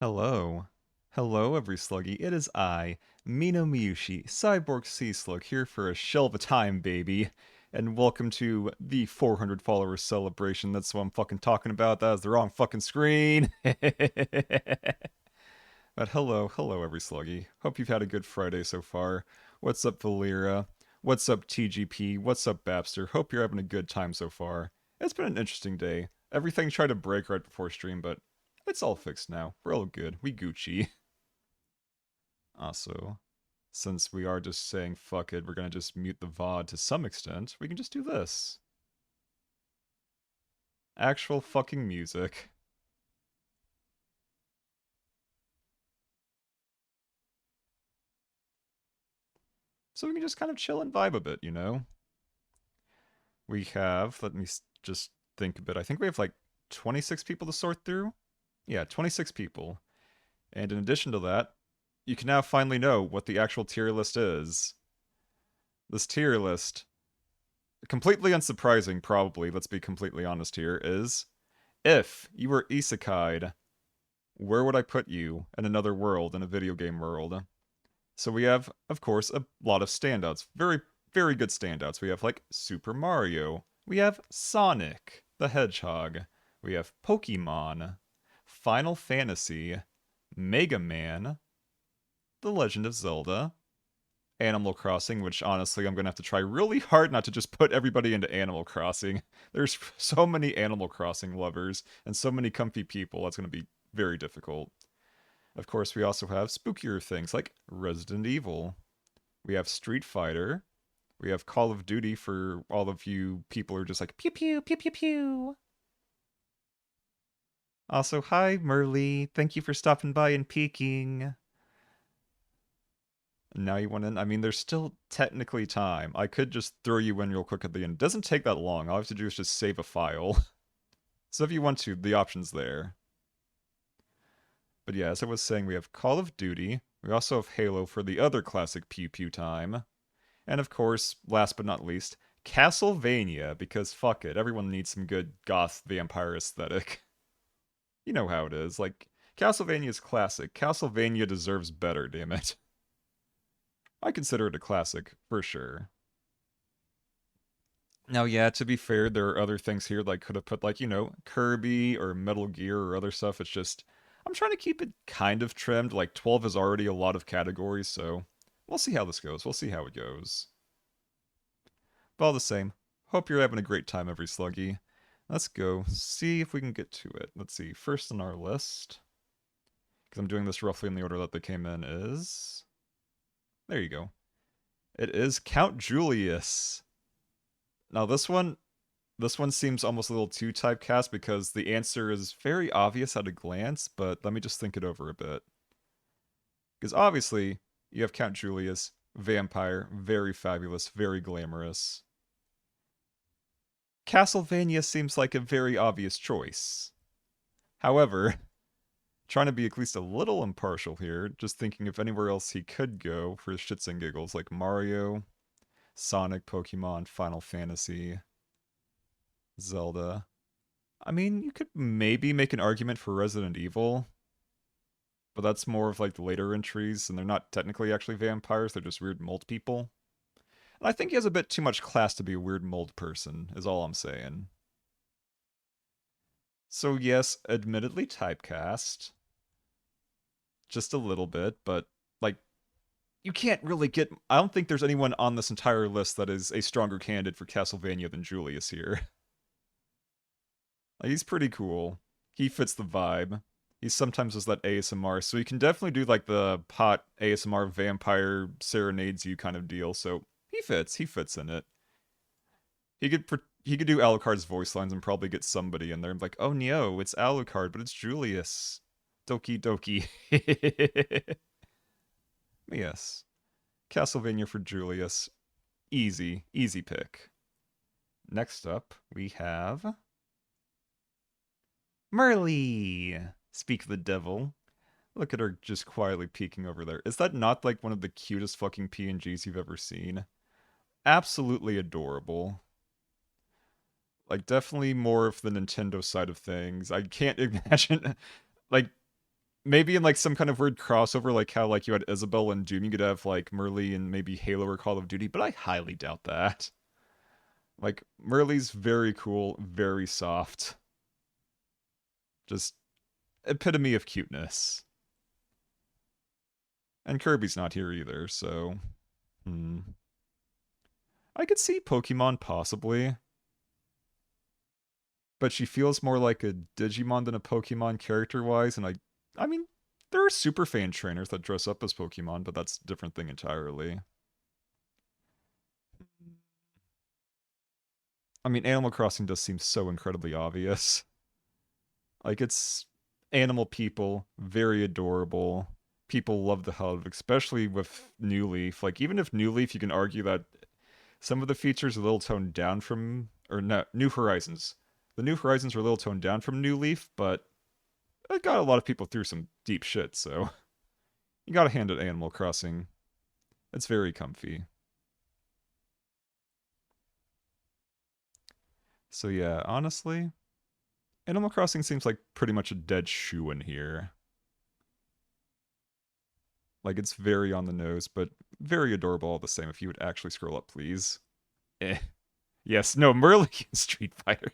Hello. Hello, every sluggy. It is I, Mino Miyushi, Cyborg Sea Slug, here for a shell of a time, baby. And welcome to the 400 followers celebration. That's what I'm fucking talking about. That is the wrong fucking screen. But hello, every sluggy. Hope you've had a good Friday so far. What's up, Valera? What's up, TGP? What's up, Babster? Hope you're having a good time so far. It's been an interesting day. Everything tried to break right before stream, but it's all fixed now. We're all good. We Gucci. Also, since we are just saying fuck it, we're gonna just mute the VOD to some extent, we can just do this. Actual fucking music. So we can just kind of chill and vibe a bit, you know? We have, let me just think a bit, I think we have like 26 people to sort through? Yeah, 26 people. And in addition to that, you can now finally know what the actual tier list is. This tier list, completely unsurprising, probably, let's be completely honest here, is if you were isekai'd, where would I put you in another world, in a video game world? So we have, of course, a lot of standouts. Very, very good standouts. We have, like, Super Mario. We have Sonic the Hedgehog. We have Pokemon. Final Fantasy. Mega Man. The Legend of Zelda. Animal Crossing, which honestly I'm going to have to try really hard not to just put everybody into Animal Crossing. There's so many Animal Crossing lovers and so many comfy people, that's going to be very difficult. Of course, we also have spookier things like Resident Evil. We have Street Fighter. We have Call of Duty for all of you people who are just like pew pew pew pew pew. Also, hi Merly. Thank you for stopping by and peeking. Now you want in? I mean, there's still technically time. I could just throw you in real quick at the end. It doesn't take that long. All I have to do is just save a file. So if you want to, the option's there. But yeah, as I was saying, we have Call of Duty. We also have Halo for the other classic pew pew time. And of course, last but not least, Castlevania, because fuck it, everyone needs some good goth vampire aesthetic. You know how it is. Like, Castlevania is classic. Castlevania deserves better, damn it. I consider it a classic, for sure. Now, yeah, to be fair, there are other things here that I could have put, like, Kirby or Metal Gear or other stuff. It's just, I'm trying to keep it kind of trimmed. Like, 12 is already a lot of categories, so we'll see how this goes. We'll see how it goes. But all the same, hope you're having a great time, every sluggy. Let's go see if we can get to it. Let's see, first on our list, because I'm doing this roughly in the order that they came in, is. There you go. It is Count Julius. Now, this one seems almost a little too typecast because the answer is very obvious at a glance, but let me just think it over a bit. Because obviously, you have Count Julius, vampire, very fabulous, very glamorous. Castlevania seems like a very obvious choice. However, trying to be at least a little impartial here, just thinking if anywhere else he could go for shits and giggles, like Mario, Sonic, Pokemon, Final Fantasy, Zelda. I mean, you could maybe make an argument for Resident Evil, but that's more of like the later entries, and they're not technically actually vampires, they're just weird mold people. And I think he has a bit too much class to be a weird mold person, is all I'm saying. So, yes, admittedly typecast, just a little bit, but like, you can't really get. I don't think there's anyone on this entire list that is a stronger candidate for Castlevania than Julius here. Like, he's pretty cool. He fits the vibe. He sometimes does that ASMR, so he can definitely do like the pot ASMR vampire serenades you kind of deal. So he fits. He fits in it. He could do Alucard's voice lines and probably get somebody in there and be like, oh no, it's Alucard, but it's Julius. Doki doki. Yes. Castlevania for Julius. Easy, easy pick. Next up, we have Merly. Speak the devil. Look at her just quietly peeking over there. Is that not like one of the cutest fucking PNGs you've ever seen? Absolutely adorable. Like, definitely more of the Nintendo side of things. I can't imagine. Like, Maybe in like some kind of weird crossover, like how like you had Isabel and Doom, you could have like Merlee and maybe Halo or Call of Duty, but I highly doubt that. Like Merlee's very cool, very soft, just epitome of cuteness. And Kirby's not here either, so I could see Pokemon possibly, but she feels more like a Digimon than a Pokemon character-wise, and I mean, there are super fan trainers that dress up as Pokemon, but that's a different thing entirely. I mean, Animal Crossing does seem so incredibly obvious. Like, it's animal people, very adorable. People love the hell of it, especially with New Leaf. Like, even if New Leaf, you can argue that some of the features are a little toned down from, or no, New Horizons. The New Horizons are a little toned down from New Leaf, but it got a lot of people through some deep shit, so you gotta hand it Animal Crossing. It's very comfy. So yeah, honestly, Animal Crossing seems like pretty much a dead shoe in here. Like, it's very on the nose, but very adorable all the same. If you would actually scroll up, please. Eh. Yes, no, Merlee in Street Fighter.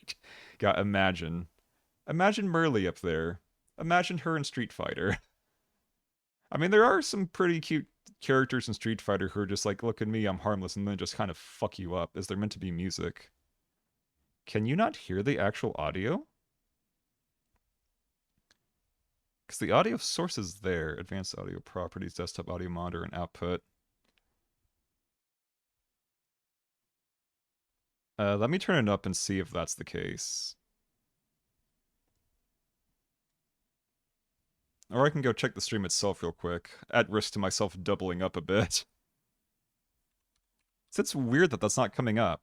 God, imagine. Imagine Merlee up there. Imagine her in Street Fighter. I mean, there are some pretty cute characters in Street Fighter who are just like, look at me, I'm harmless, and then just kind of fuck you up, as they're meant to be music. Can you not hear the actual audio? Because the audio source is there. Advanced audio properties, desktop audio monitor, and output. Let me turn it up and see if that's the case. Or I can go check the stream itself real quick, at risk to myself doubling up a bit. So it's weird that that's not coming up.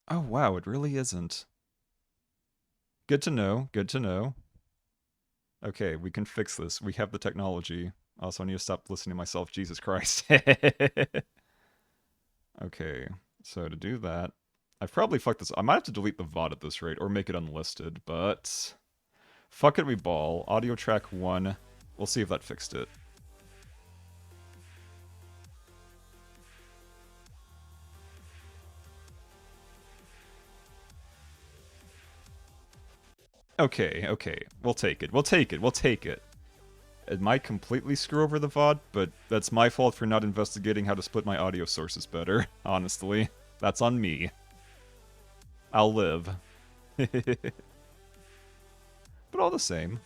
Oh wow, it really isn't. Good to know, good to know. Okay, we can fix this. We have the technology. Also, I need to stop listening to myself. Jesus Christ. Okay, so to do that, I've probably fucked this. I might have to delete the VOD at this rate, or make it unlisted, but fuck it, we ball. Audio track 1. We'll see if that fixed it. Okay, okay. We'll take it. We'll take it. We'll take it. It might completely screw over the VOD, but that's my fault for not investigating how to split my audio sources better, honestly. That's on me. I'll live. But all the same,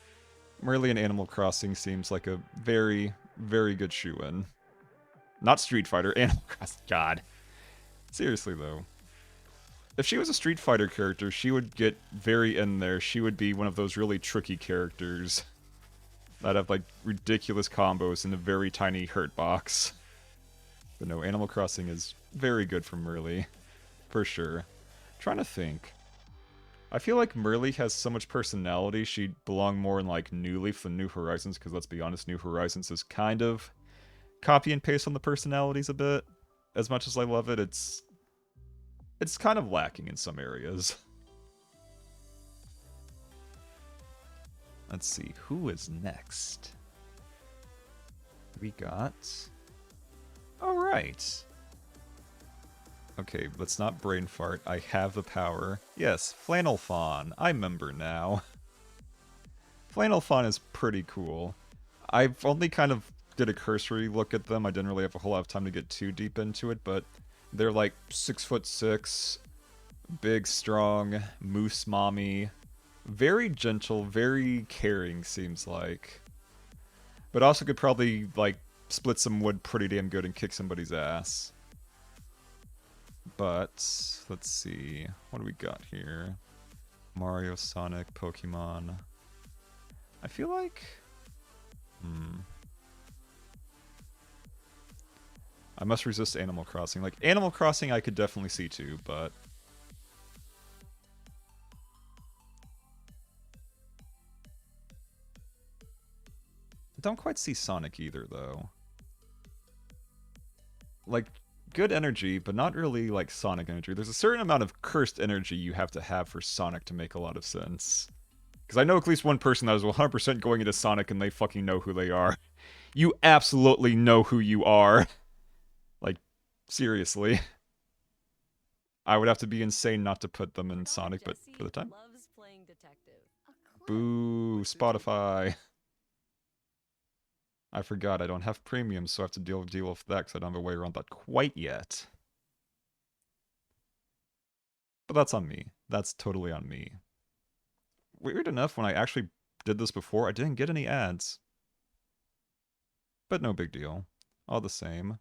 Merlee and Animal Crossing seems like a very, very good shoe-in. Not Street Fighter, Animal Crossing. God. Seriously, though. If she was a Street Fighter character, she would get very in there. She would be one of those really tricky characters that have, like, ridiculous combos in a very tiny hurt box. But no, Animal Crossing is very good for Merlee. For sure. I'm trying to think. I feel like Merlee has so much personality, she'd belong more in, like, New Leaf than New Horizons, because let's be honest, New Horizons is kind of copy and paste on the personalities a bit. As much as I love it, it's kind of lacking in some areas. Let's see, who is next? We got... Alright. Okay, let's not brain fart. I have the power. Yes, Flannel Fawn. I remember now. Flannel Fawn is pretty cool. I've only kind of did a cursory look at them. I didn't really have a whole lot of time to get too deep into it, but they're like 6'6", big, strong, moose mommy. Very gentle, very caring, seems like. But also could probably, like, split some wood pretty damn good and kick somebody's ass. But, let's see. What do we got here? Mario, Sonic, Pokemon. I feel like... I must resist Animal Crossing. Like, Animal Crossing I could definitely see too, but... don't quite see Sonic either, though. Like, good energy, but not really like Sonic energy. There's a certain amount of cursed energy you have to have for Sonic to make a lot of sense. Because I know at least one person that is 100% going into Sonic and they fucking know who they are. You absolutely know who you are. Like, seriously. I would have to be insane not to put them in Sonic, but for the time. Boo, Spotify. I forgot I don't have premium, so I have to deal with that because I don't have a way around that quite yet. But that's on me. That's totally on me. Weird enough, when I actually did this before, I didn't get any ads. But no big deal. All the same.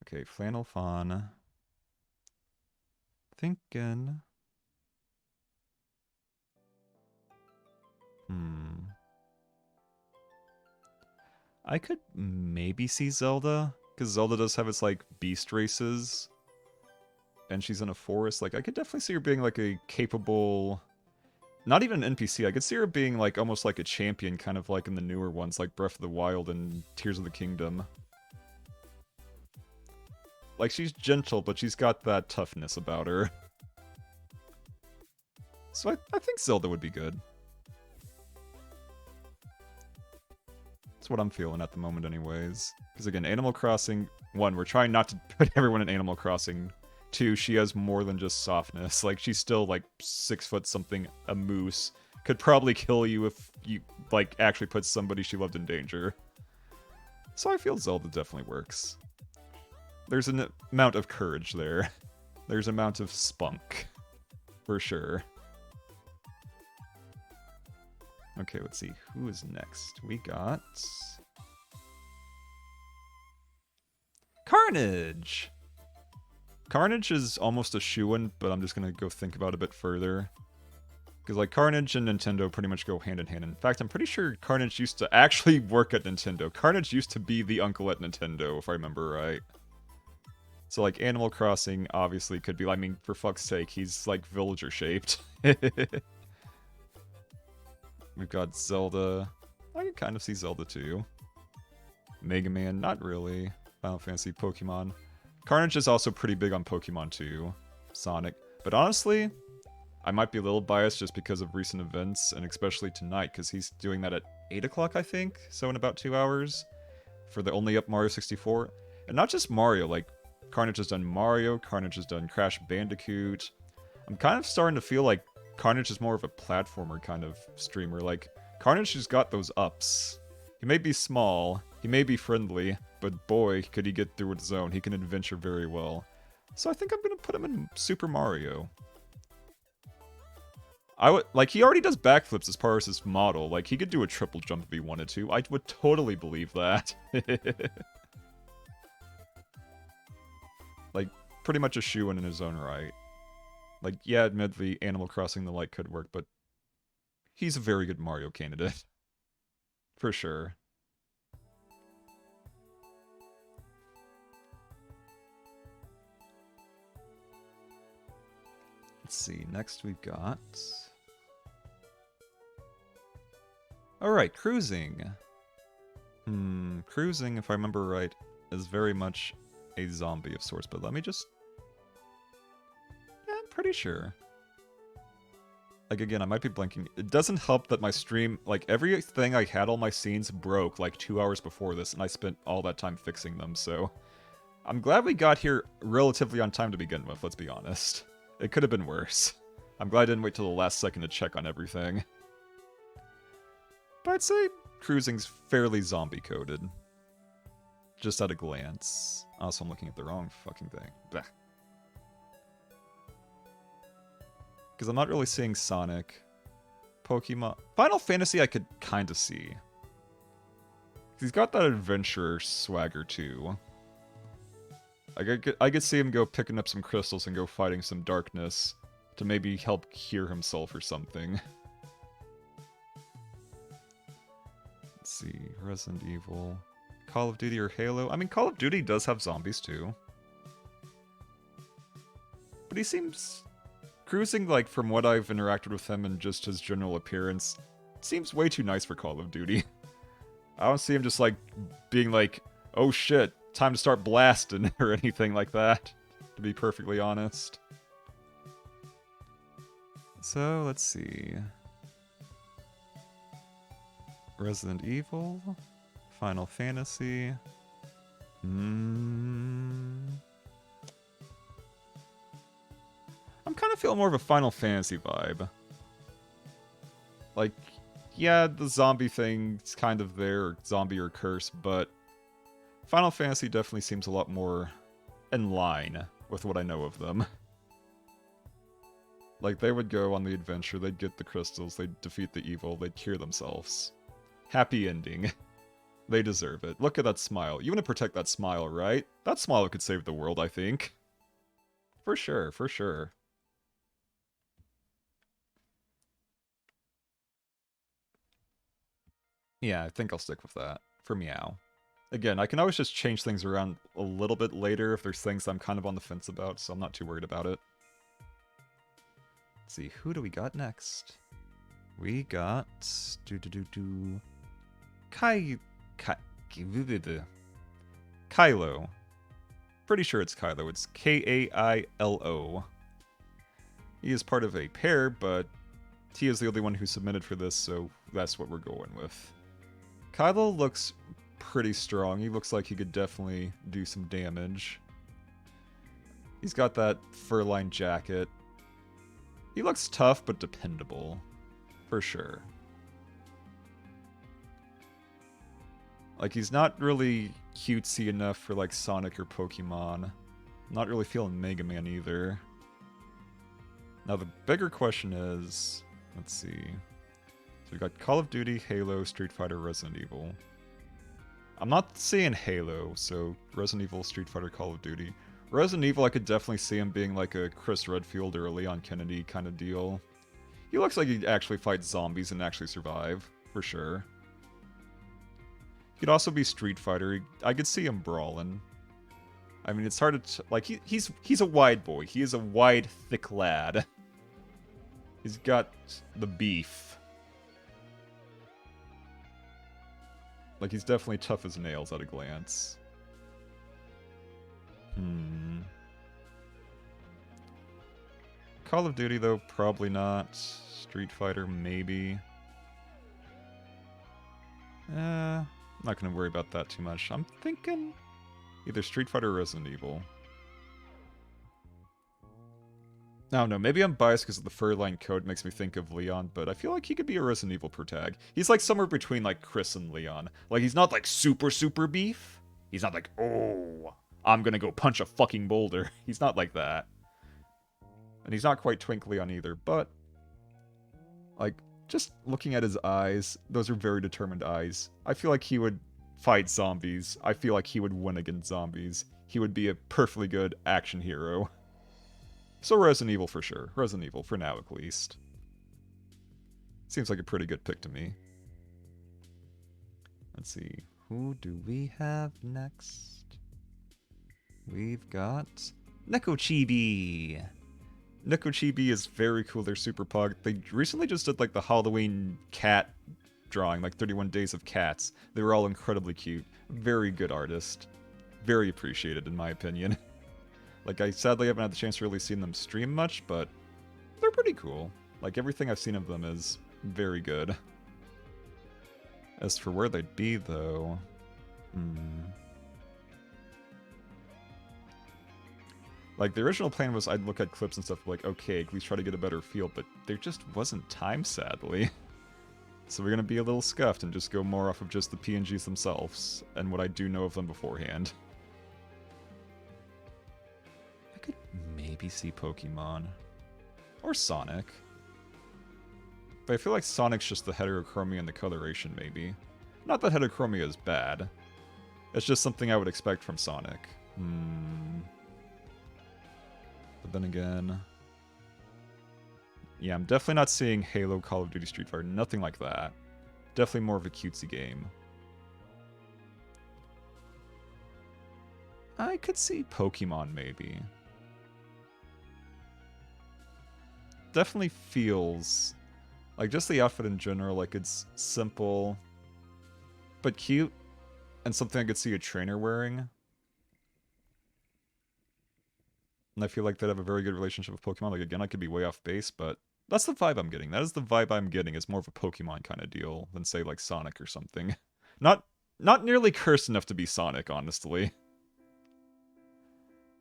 Okay, Flannel Fawn. Thinking. I could maybe see Zelda, because Zelda does have its, like, beast races. And she's in a forest. Like, I could definitely see her being, like, a capable... Not even an NPC. I could see her being, like, almost like a champion, kind of like in the newer ones, like Breath of the Wild and Tears of the Kingdom. Like, she's gentle, but she's got that toughness about her. So I think Zelda would be good. That's what I'm feeling at the moment anyways. Because again, Animal Crossing, 1, we're trying not to put everyone in Animal Crossing. 2, she has more than just softness. Like, she's still, like, 6 foot something, a moose. Could probably kill you if you, like, actually put somebody she loved in danger. So I feel Zelda definitely works. There's an amount of courage there. There's an amount of spunk. For sure. Okay, let's see. Who is next? We got... Carnage! Carnage is almost a shoo-in, but I'm just gonna go think about it a bit further. Because, like, Carnage and Nintendo pretty much go hand in hand. In fact, I'm pretty sure Carnage used to actually work at Nintendo. Carnage used to be the uncle at Nintendo, if I remember right. So, like, Animal Crossing obviously could be... I mean, for fuck's sake, he's, like, villager-shaped. We've got Zelda. I can kind of see Zelda too. Mega Man, not really. Final Fantasy, Pokemon. Carnage is also pretty big on Pokemon too. Sonic. But honestly, I might be a little biased just because of recent events, and especially tonight, because he's doing that at 8 o'clock, I think? So in about 2 hours. For the only up Mario 64. And not just Mario, like, Carnage has done Mario, Carnage has done Crash Bandicoot. I'm kind of starting to feel like Carnage is more of a platformer kind of streamer. Like, Carnage has got those ups. He may be small, he may be friendly, but boy, could he get through his zone. He can adventure very well. So I think I'm gonna put him in Super Mario. Like, he already does backflips as part of his model. Like, he could do a triple jump if he wanted to. I would totally believe that. Like, pretty much a shoo-in in his own right. Like, yeah, admittedly, Animal Crossing the like could work, but he's a very good Mario candidate. For sure. Let's see, next we've got... Alright, Cruising. Cruising, if I remember right, is very much a zombie of sorts, but let me just... Yeah, I'm pretty sure. Like, again, I might be blinking. It doesn't help that my stream, like, everything I had, all my scenes broke, like, 2 hours before this, and I spent all that time fixing them, so... I'm glad we got here relatively on time to begin with, let's be honest. It could have been worse. I'm glad I didn't wait till the last second to check on everything. But I'd say Cruising's fairly zombie-coded. Just at a glance. Also, I'm looking at the wrong fucking thing. Blech. Because I'm not really seeing Sonic. Pokemon. Final Fantasy I could kind of see. He's got that adventurer swagger too. I could see him go picking up some crystals and go fighting some darkness to maybe help cure himself or something. Let's see, Resident Evil, Call of Duty or Halo. I mean, Call of Duty does have zombies too. But he seems... Cruising, like, from what I've interacted with him and just his general appearance, seems way too nice for Call of Duty. I don't see him just like being like, oh shit, time to start blasting or anything like that, to be perfectly honest. So, let's see. Resident Evil, Final Fantasy. I'm kind of feeling more of a Final Fantasy vibe. Like, yeah, the zombie thing's kind of there, zombie or curse, but Final Fantasy definitely seems a lot more in line with what I know of them. Like, they would go on the adventure, they'd get the crystals, they'd defeat the evil, they'd cure themselves. Happy ending. They deserve it. Look at that smile. You want to protect that smile, right? That smile could save the world, I think. For sure, for sure. Yeah, I think I'll stick with that. For Meow. Again, I can always just change things around a little bit later if there's things I'm kind of on the fence about, so I'm not too worried about it. Let's see, who do we got next? We got... Kylo. Pretty sure it's Kylo. It's Kailo. He is part of a pair, but he is the only one who submitted for this, so that's what we're going with. Kylo looks pretty strong. He looks like he could definitely do some damage. He's got that fur-lined jacket. He looks tough, but dependable. For sure. Like, he's not really cutesy enough for, like, Sonic or Pokemon. Not really feeling Mega Man either. Now, the bigger question is... Let's see... So we got Call of Duty, Halo, Street Fighter, Resident Evil. I'm not seeing Halo, so Resident Evil, Street Fighter, Call of Duty. Resident Evil, I could definitely see him being like a Chris Redfield or a Leon Kennedy kind of deal. He looks like he'd actually fight zombies and actually survive, for sure. He could also be Street Fighter. I could see him brawling. I mean, it's hard to... like, he's a wide boy. He is a wide, thick lad. He's got the beef. Like, he's definitely tough as nails at a glance. Call of Duty, though, probably not. Street Fighter, maybe. I'm not gonna worry about that too much. I'm thinking either Street Fighter or Resident Evil. I don't know, maybe I'm biased because the fur-lined coat makes me think of Leon, but I feel like he could be a Resident Evil protag. He's like somewhere between like Chris and Leon. Like, he's not like super beef. He's not like, oh, I'm gonna go punch a fucking boulder. He's not like that. And he's not quite Twink Leon either, but like, just looking at his eyes, those are very determined eyes. I feel like he would fight zombies. I feel like he would win against zombies. He would be a perfectly good action hero. So Resident Evil for sure. Resident Evil, for now at least. Seems like a pretty good pick to me. Let's see. Who do we have next? We've got... Nekochibi! Nekochibi is very cool. They're super pug. They recently just did like the Halloween cat drawing, like 31 Days of Cats. They were all incredibly cute. Very good artist. Very appreciated in my opinion. Like, I sadly haven't had the chance to really see them stream much, but they're pretty cool. Like, everything I've seen of them is very good. As for where they'd be, though... Like, the original plan was I'd look at clips and stuff like, okay, at least try to get a better feel, but there just wasn't time, sadly. So we're gonna be a little scuffed and just go more off of just the PNGs themselves, and what I do know of them beforehand. I could maybe see Pokemon. Or Sonic. But I feel like Sonic's just the heterochromia and the coloration, maybe. Not that heterochromia is bad. It's just something I would expect from Sonic. But then again... Yeah, I'm definitely not seeing Halo, Call of Duty, Street Fighter, nothing like that. Definitely more of a cutesy game. I could see Pokemon, maybe. Definitely feels... like, just the outfit in general, like, it's simple. but cute, and something I could see a trainer wearing. And I feel like they'd have a very good relationship with Pokemon. Like, again, I could be way off base, but that's the vibe I'm getting. That is the vibe I'm getting. It's more of a Pokemon kind of deal than, say, like Sonic or something. Not nearly cursed enough to be Sonic, honestly.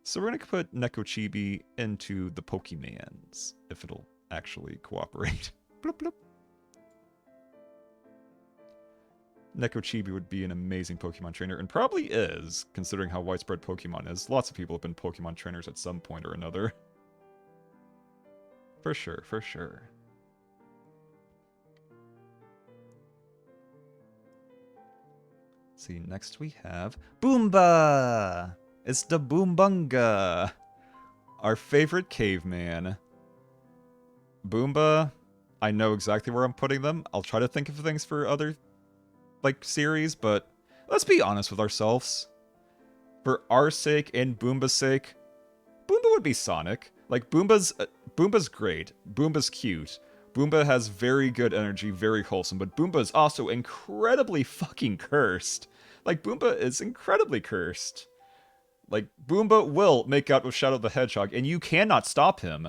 So we're going to put Nekochibi into the Pokemans, if it'll actually cooperate. Bloop, bloop. Nekochibi would be an amazing Pokemon trainer, and probably is, considering how widespread Pokemon is. Lots of people have been Pokemon trainers at some point or another. For sure, for sure. Let's see, next we have Boomba! It's the Boombunga! Our favorite caveman. Boomba, I know exactly where I'm putting them. I'll try to think of things for other, like, series, but let's be honest with ourselves. For our sake and Boomba's sake, Boomba would be Sonic. Like, Boomba's great. Boomba's cute. Boomba has very good energy, very wholesome, but Boomba is also incredibly fucking cursed. Like, Boomba is incredibly cursed. Like, Boomba will make out with Shadow the Hedgehog, and you cannot stop him.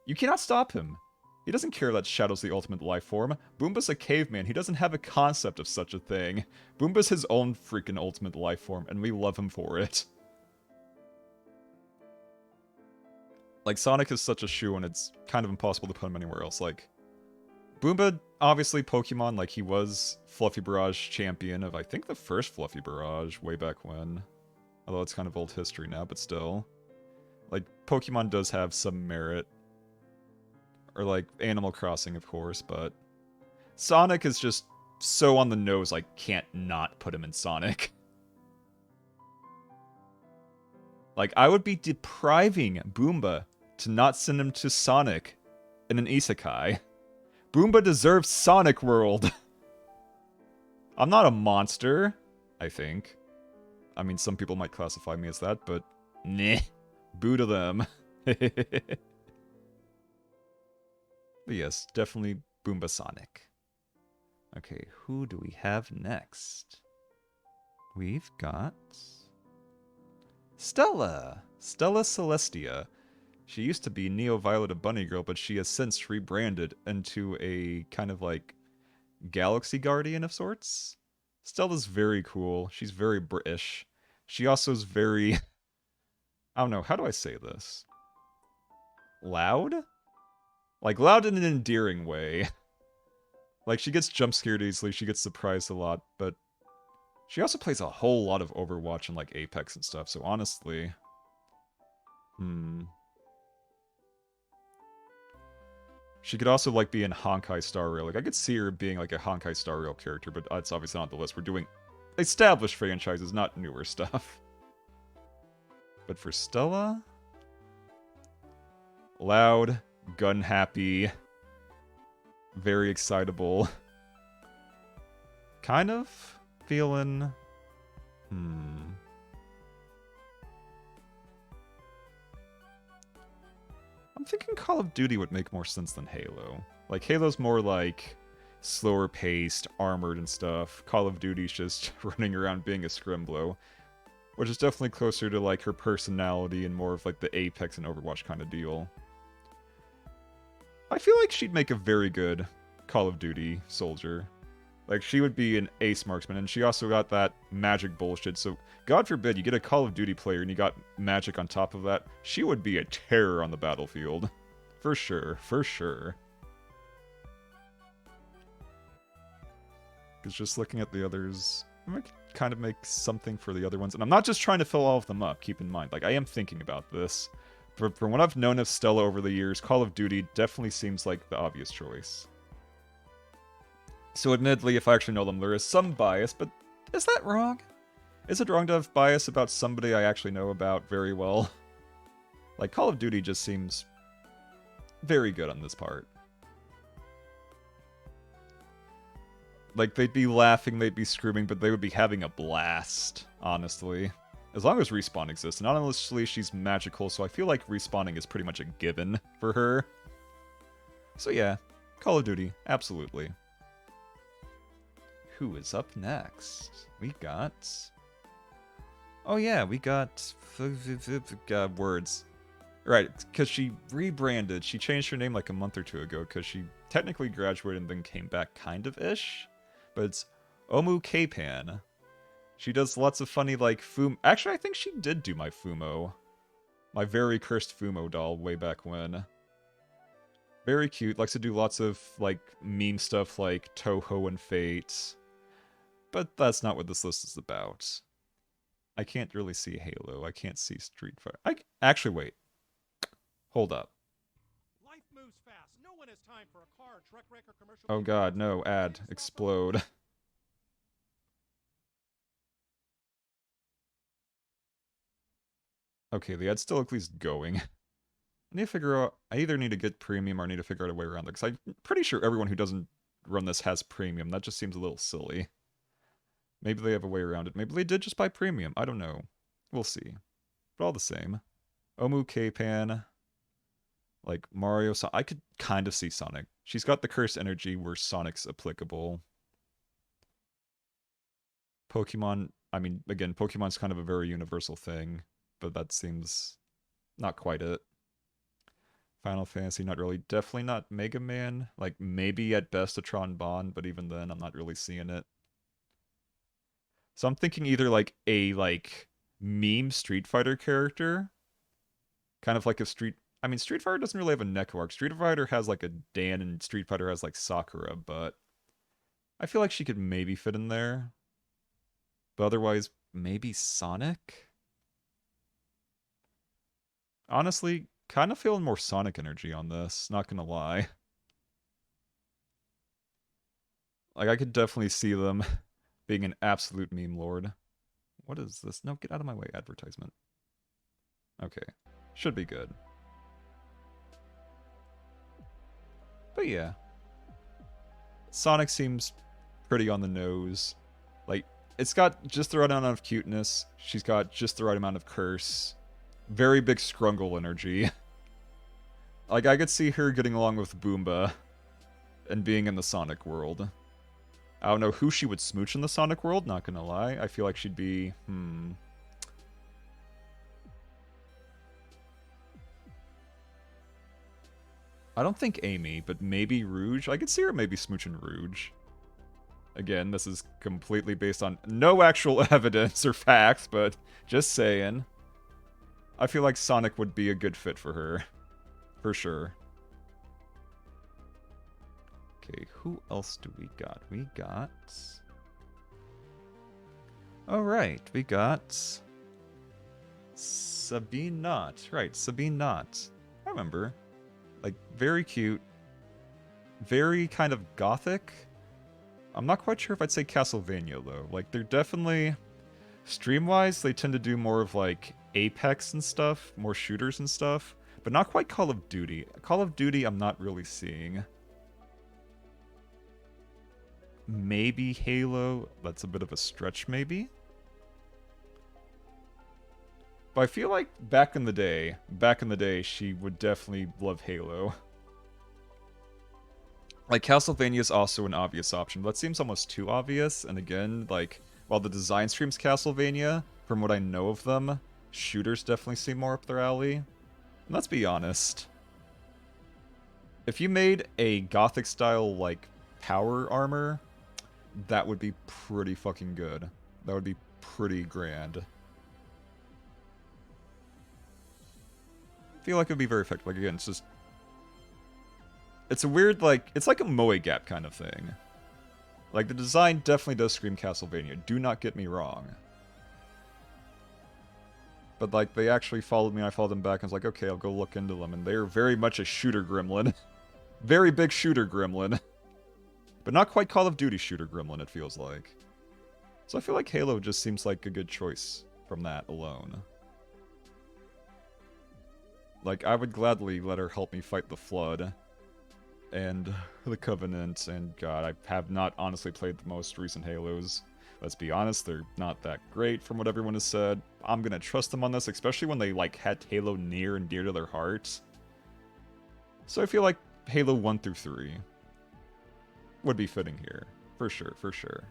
You cannot stop him. He doesn't care that Shadow's the ultimate life form. Boomba's a caveman. He doesn't have a concept of such a thing. Boomba's his own freaking ultimate life form, and we love him for it. Like, Sonic is such a shoe, and it's kind of impossible to put him anywhere else. Like, Boomba, obviously Pokemon, like, he was Fluffy Barrage champion of, I think, the first Fluffy Barrage way back when. Although it's kind of old history now, but still. Like, Pokemon does have some merit. Or, like, Animal Crossing, of course, but Sonic is just so on the nose, I can't not put him in Sonic. Like, I would be depriving Boomba to not send him to Sonic in an isekai. Boomba deserves Sonic World. I'm not a monster, I think. I mean, some people might classify me as that, but nah. Boo to them. But yes, definitely Boomba Sonic. Okay, who do we have next? We've got Stella! Stella Celestia. She used to be Neo Violet of Bunny Girl, but she has since rebranded into a kind of like Galaxy Guardian of sorts. Stella's very cool. She's very British. She also is very... I don't know, how do I say this? Loud? Like, loud in an endearing way. Like, she gets jump scared easily, she gets surprised a lot, but she also plays a whole lot of Overwatch and, like, Apex and stuff, so honestly... She could also, like, be in Honkai Star Rail. Like, I could see her being, like, a Honkai Star Rail character, but that's obviously not the list. We're doing established franchises, not newer stuff. But for Stella... Loud, gun-happy, very excitable. Kind of feeling... I'm thinking Call of Duty would make more sense than Halo. Like, Halo's more like slower paced, armored and stuff. Call of Duty's just running around being a scrimblow. Which is definitely closer to like her personality and more of like the Apex and Overwatch kind of deal. I feel like she'd make a very good Call of Duty soldier. Like, she would be an ace marksman, and she also got that magic bullshit, so God forbid you get a Call of Duty player and you got magic on top of that, she would be a terror on the battlefield. For sure, for sure. Because just looking at the others, I might kind of make something for the other ones, and I'm not just trying to fill all of them up, keep in mind. Like, I am thinking about this. From what I've known of Stella over the years, Call of Duty definitely seems like the obvious choice. So admittedly, if I actually know them, there is some bias, but is that wrong? Is it wrong to have bias about somebody I actually know about very well? Like, Call of Duty just seems very good on this part. Like, they'd be laughing, they'd be screaming, but they would be having a blast, honestly. As long as Respawn exists. And honestly, she's magical, so I feel like respawning is pretty much a given for her. So yeah, Call of Duty, absolutely. who is up next? We got... Oh yeah, we got... words. Right, because she rebranded. She changed her name like a month or two ago because she technically graduated and then came back kind of-ish. But it's Omu K-Pan. She does lots of funny, like, Actually, I think she did do my Fumo. My very cursed Fumo doll way back when. Very cute. Likes to do lots of, like, meme stuff like Toho and Fate. But that's not what this list is about. I can't really see Halo. I can't see Street Fighter. Actually, wait. Hold up. Life moves fast. No one has time for a car, truck wreck, or commercial. Oh god, no. Ad. Explode. Okay, the ad's still at least going. I need to figure out... I either need to get premium or I need to figure out a way around it. Because I'm pretty sure everyone who doesn't run this has premium. That just seems a little silly. Maybe they have a way around it. Maybe they did just buy premium. I don't know. We'll see. But all the same. Omu K-Pan. Like Mario. So I could kind of see Sonic. She's got the cursed energy where Sonic's applicable. Pokemon. I mean, again, Pokemon's kind of a very universal thing. But that seems not quite it. Final Fantasy, not really. Definitely not Mega Man. Like, maybe at best a Tron Bond, but even then, I'm not really seeing it. So I'm thinking either, like, a, like, meme Street Fighter character. Kind of like a Street... I mean, Street Fighter doesn't really have a Neko arc. Street Fighter has, like, a Dan, and Street Fighter has, like, Sakura, but... I feel like she could maybe fit in there. But otherwise, maybe Sonic? Honestly, kind of feeling more Sonic energy on this, not gonna lie. Like, I could definitely see them being an absolute meme lord. What is this? No, get out of my way, advertisement. Okay. Should be good. But yeah. Sonic seems pretty on the nose. Like, it's got just the right amount of cuteness. She's got just the right amount of curse. Very big Scrungle energy. Like, I could see her getting along with Boomba and being in the Sonic world. I don't know who she would smooch in the Sonic world, not gonna lie. I feel like she'd be, I don't think Amy, but maybe Rouge. I could see her maybe smooching Rouge. Again, this is completely based on no actual evidence or facts, but just saying. I feel like Sonic would be a good fit for her. For sure. Okay, who else do we got? We got... Alright, we got... Sabine Knott. Right, Sabine Knott. I remember. Like, very cute. Very kind of gothic. I'm not quite sure if I'd say Castlevania, though. Like, they're definitely... Stream-wise, they tend to do more of, like, Apex and stuff. More shooters and stuff. But not quite Call of Duty. Call of Duty, I'm not really seeing. Maybe Halo. That's a bit of a stretch, maybe. But I feel like back in the day, she would definitely love Halo. Like, Castlevania is also an obvious option, but that seems almost too obvious. And again, like, while the design streams Castlevania, from what I know of them, shooters definitely seem more up their alley. And let's be honest. If you made a Gothic-style, like, power armor, that would be pretty fucking good. That would be pretty grand. I feel like it would be very effective. Like, again, it's just... It's a weird, like... It's like a Moe Gap kind of thing. Like, the design definitely does scream Castlevania. Do not get me wrong. But, like, they actually followed me, and I followed them back, and I was like, okay, I'll go look into them. And they're very much a shooter gremlin. Very big shooter gremlin. But not quite Call of Duty shooter gremlin, it feels like. So I feel like Halo just seems like a good choice from that alone. Like, I would gladly let her help me fight the Flood. And the Covenant, and God, I have not honestly played the most recent Halos. Let's be honest, they're not that great from what everyone has said. I'm gonna trust them on this, especially when they, like, had Halo near and dear to their hearts. So I feel like Halo 1 through 3 would be fitting here. For sure, for sure.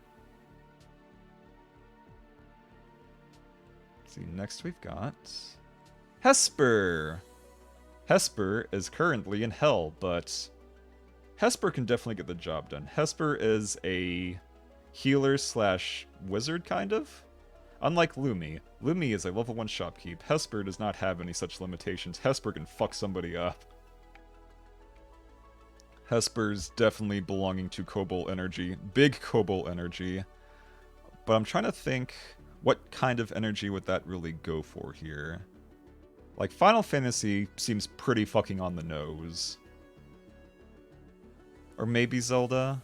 See, next we've got Hesper. Hesper is currently in Hell, but Hesper can definitely get the job done. Hesper is a healer slash wizard, kind of. Unlike Lumi. Lumi is a level 1 shopkeep. Hesper does not have any such limitations. Hesper can fuck somebody up. Hesper's definitely belonging to Cobalt energy. Big Cobalt energy. But I'm trying to think, what kind of energy would that really go for here? Like, Final Fantasy seems pretty fucking on the nose. Or maybe Zelda?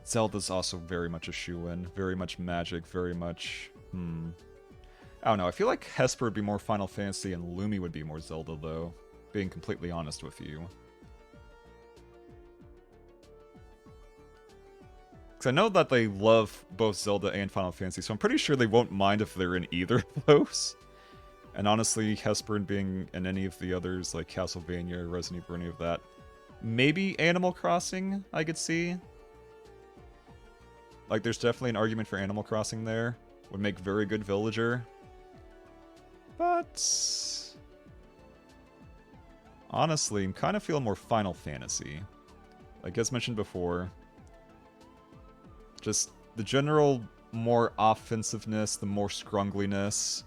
Zelda's also very much a shoo-in. Very much magic, very much... I don't know, I feel like Hesper would be more Final Fantasy and Lumi would be more Zelda, though. Being completely honest with you. Because I know that they love both Zelda and Final Fantasy, so I'm pretty sure they won't mind if they're in either of those. And honestly, Hesper being in any of the others, like Castlevania, Resident Evil, any of that. Maybe Animal Crossing, I could see. Like, there's definitely an argument for Animal Crossing there. Would make very good villager. But... honestly, I'm kind of feeling more Final Fantasy. Like, as mentioned before, just the general more offensiveness, the more scrungliness,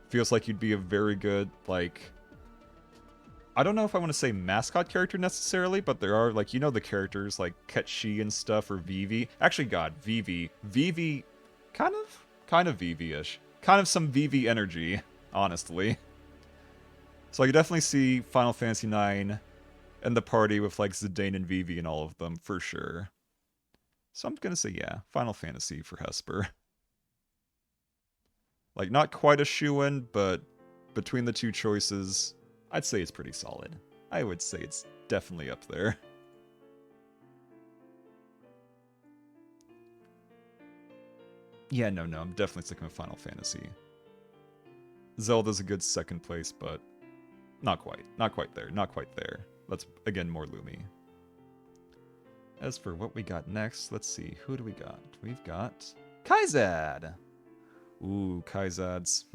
feels like you'd be a very good, like... I don't know if I want to say mascot character necessarily, but there are, like, you know the characters like Ketchi and stuff, or Vivi. Actually, God, Vivi. Vivi, kind of Vivi-ish. Kind of some Vivi energy, honestly. So I could definitely see Final Fantasy IX and the party with, like, Zidane and Vivi and all of them, for sure. So I'm gonna say, yeah, Final Fantasy for Hesper. Like, not quite a shoo-in, but between the two choices... I'd say it's pretty solid. I would say it's definitely up there. Yeah, no, I'm definitely sticking with Final Fantasy. Zelda's a good second place, but not quite. Not quite there. Not quite there. That's, again, more Lumi. As for what we got next, let's see. Who do we got? We've got Kaizad! Ooh, Kaizad's...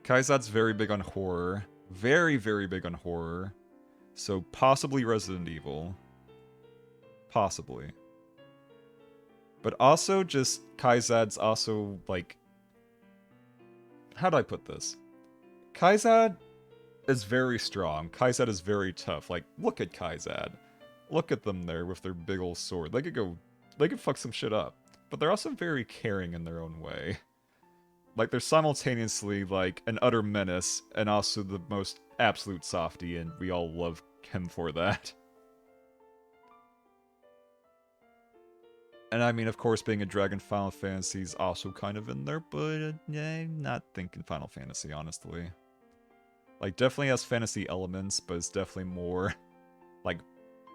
Kaizad's very big on horror. Very, very big on horror. So possibly Resident Evil. Possibly. But also just Kaizad's also, like... how do I put this? Kaizad is very strong. Kaizad is very tough. Like, look at Kaizad. Look at them there with their big old sword. They could fuck some shit up. But they're also very caring in their own way. Like, they're simultaneously, like, an utter menace, and also the most absolute softy, and we all love him for that. And I mean, of course, being a dragon, Final Fantasy is also kind of in there, but not thinking Final Fantasy, honestly. Like, definitely has fantasy elements, but it's definitely more, like,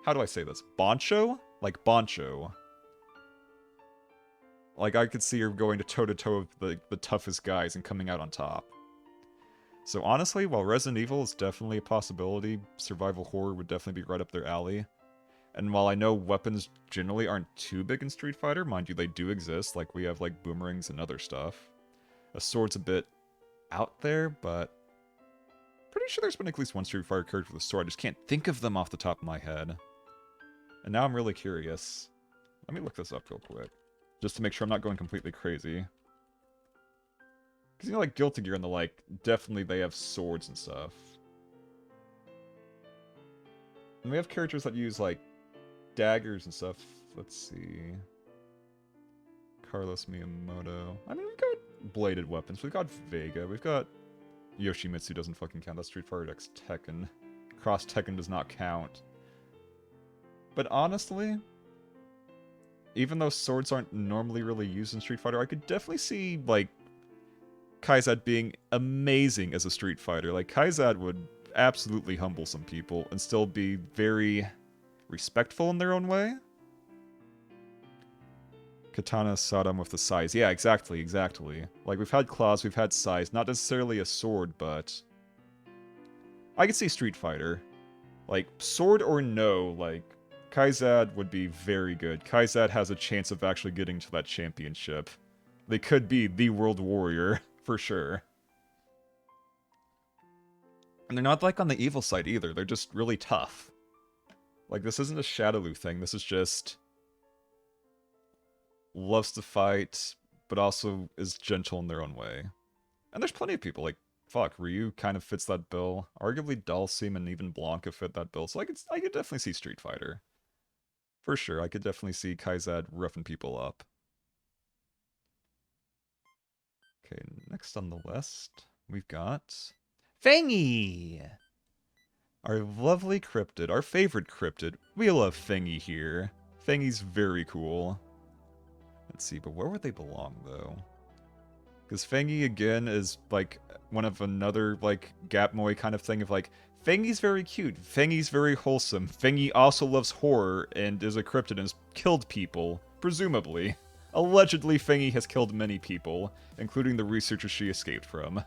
how do I say this? Bancho? Like, Bancho. Like, I could see her going toe-to-toe with the toughest guys and coming out on top. So honestly, while Resident Evil is definitely a possibility, survival horror would definitely be right up their alley. And while I know weapons generally aren't too big in Street Fighter, mind you, they do exist, like we have like boomerangs and other stuff. A sword's a bit out there, but pretty sure there's been at least one Street Fighter character with a sword. I just can't think of them off the top of my head. And now I'm really curious. Let me look this up real quick. Just to make sure I'm not going completely crazy. Because, you know, like, Guilty Gear and the like, definitely they have swords and stuff. And we have characters that use, like, daggers and stuff. Let's see. Carlos Miyamoto. I mean, we've got bladed weapons. We've got Vega. We've got Yoshimitsu doesn't fucking count. That's Street Fighter X Tekken. Cross Tekken does not count. But honestly... even though swords aren't normally really used in Street Fighter, I could definitely see, like, Kaizad being amazing as a Street Fighter. Like, Kaizad would absolutely humble some people and still be very respectful in their own way. Katana Saddam with the size. Yeah, exactly. Like, we've had claws, we've had size. Not necessarily a sword, but... I could see Street Fighter. Like, sword or no, like... Kaizad would be very good. Kaizad has a chance of actually getting to that championship. They could be the World Warrior, for sure. And they're not like on the evil side either, they're just really tough. Like, this isn't a Shadowloo thing, this is just... loves to fight, but also is gentle in their own way. And there's plenty of people, like, fuck, Ryu kind of fits that bill. Arguably Dalsim and even Blanca fit that bill, so I could definitely see Street Fighter. For sure, I could definitely see Kaizad roughing people up. Okay, next on the list, we've got... Fangy! Our lovely cryptid, our favorite cryptid. We love Fangy here. Fangy's very cool. Let's see, but where would they belong, though? Because Fangy, again, is, like, one of another, like, Gapmoy kind of thing of, like, Fangy's very cute, Fangy's very wholesome, Fangy also loves horror and is a cryptid and has killed people, presumably. Allegedly, Fangy has killed many people, including the researchers she escaped from.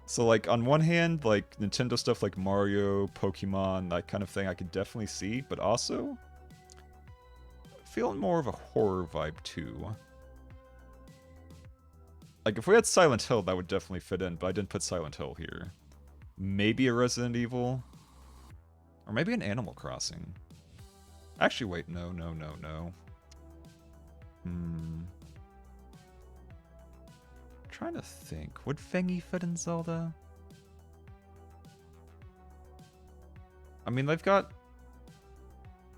So, like, on one hand, like, Nintendo stuff like Mario, Pokemon, that kind of thing I could definitely see, but also... feeling more of a horror vibe, too. Like, if we had Silent Hill, that would definitely fit in, but I didn't put Silent Hill here. Maybe a Resident Evil? Or maybe an Animal Crossing. Actually, wait, no. Trying to think. Would Fangy fit in Zelda? I mean, they've got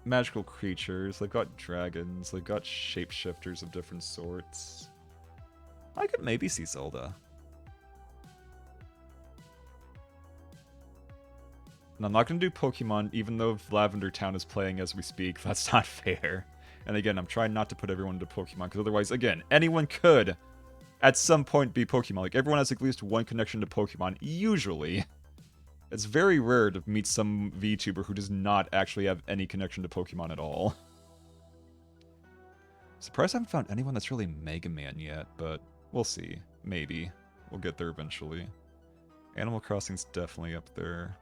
magical creatures, they've got dragons, they've got shapeshifters of different sorts. I could maybe see Zelda. And I'm not going to do Pokemon, even though Lavender Town is playing as we speak. That's not fair. And again, I'm trying not to put everyone into Pokemon, because otherwise, again, anyone could, at some point, be Pokemon. Like, everyone has at least one connection to Pokemon, usually. It's very rare to meet some VTuber who does not actually have any connection to Pokemon at all. Surprised I haven't found anyone that's really Mega Man yet, but we'll see. Maybe. We'll get there eventually. Animal Crossing's definitely up there.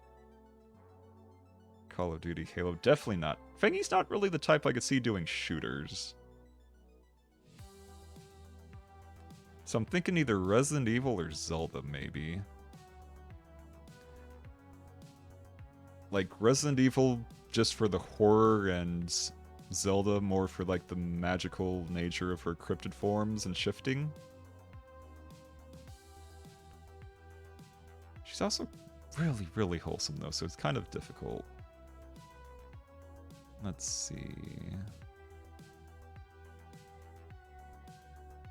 Call of Duty, Halo, definitely not. Fangy's not really the type I could see doing shooters. So I'm thinking either Resident Evil or Zelda, maybe. Like, Resident Evil just for the horror, and Zelda more for, like, the magical nature of her cryptid forms and shifting. She's also really, really wholesome, though, so it's kind of difficult. Let's see...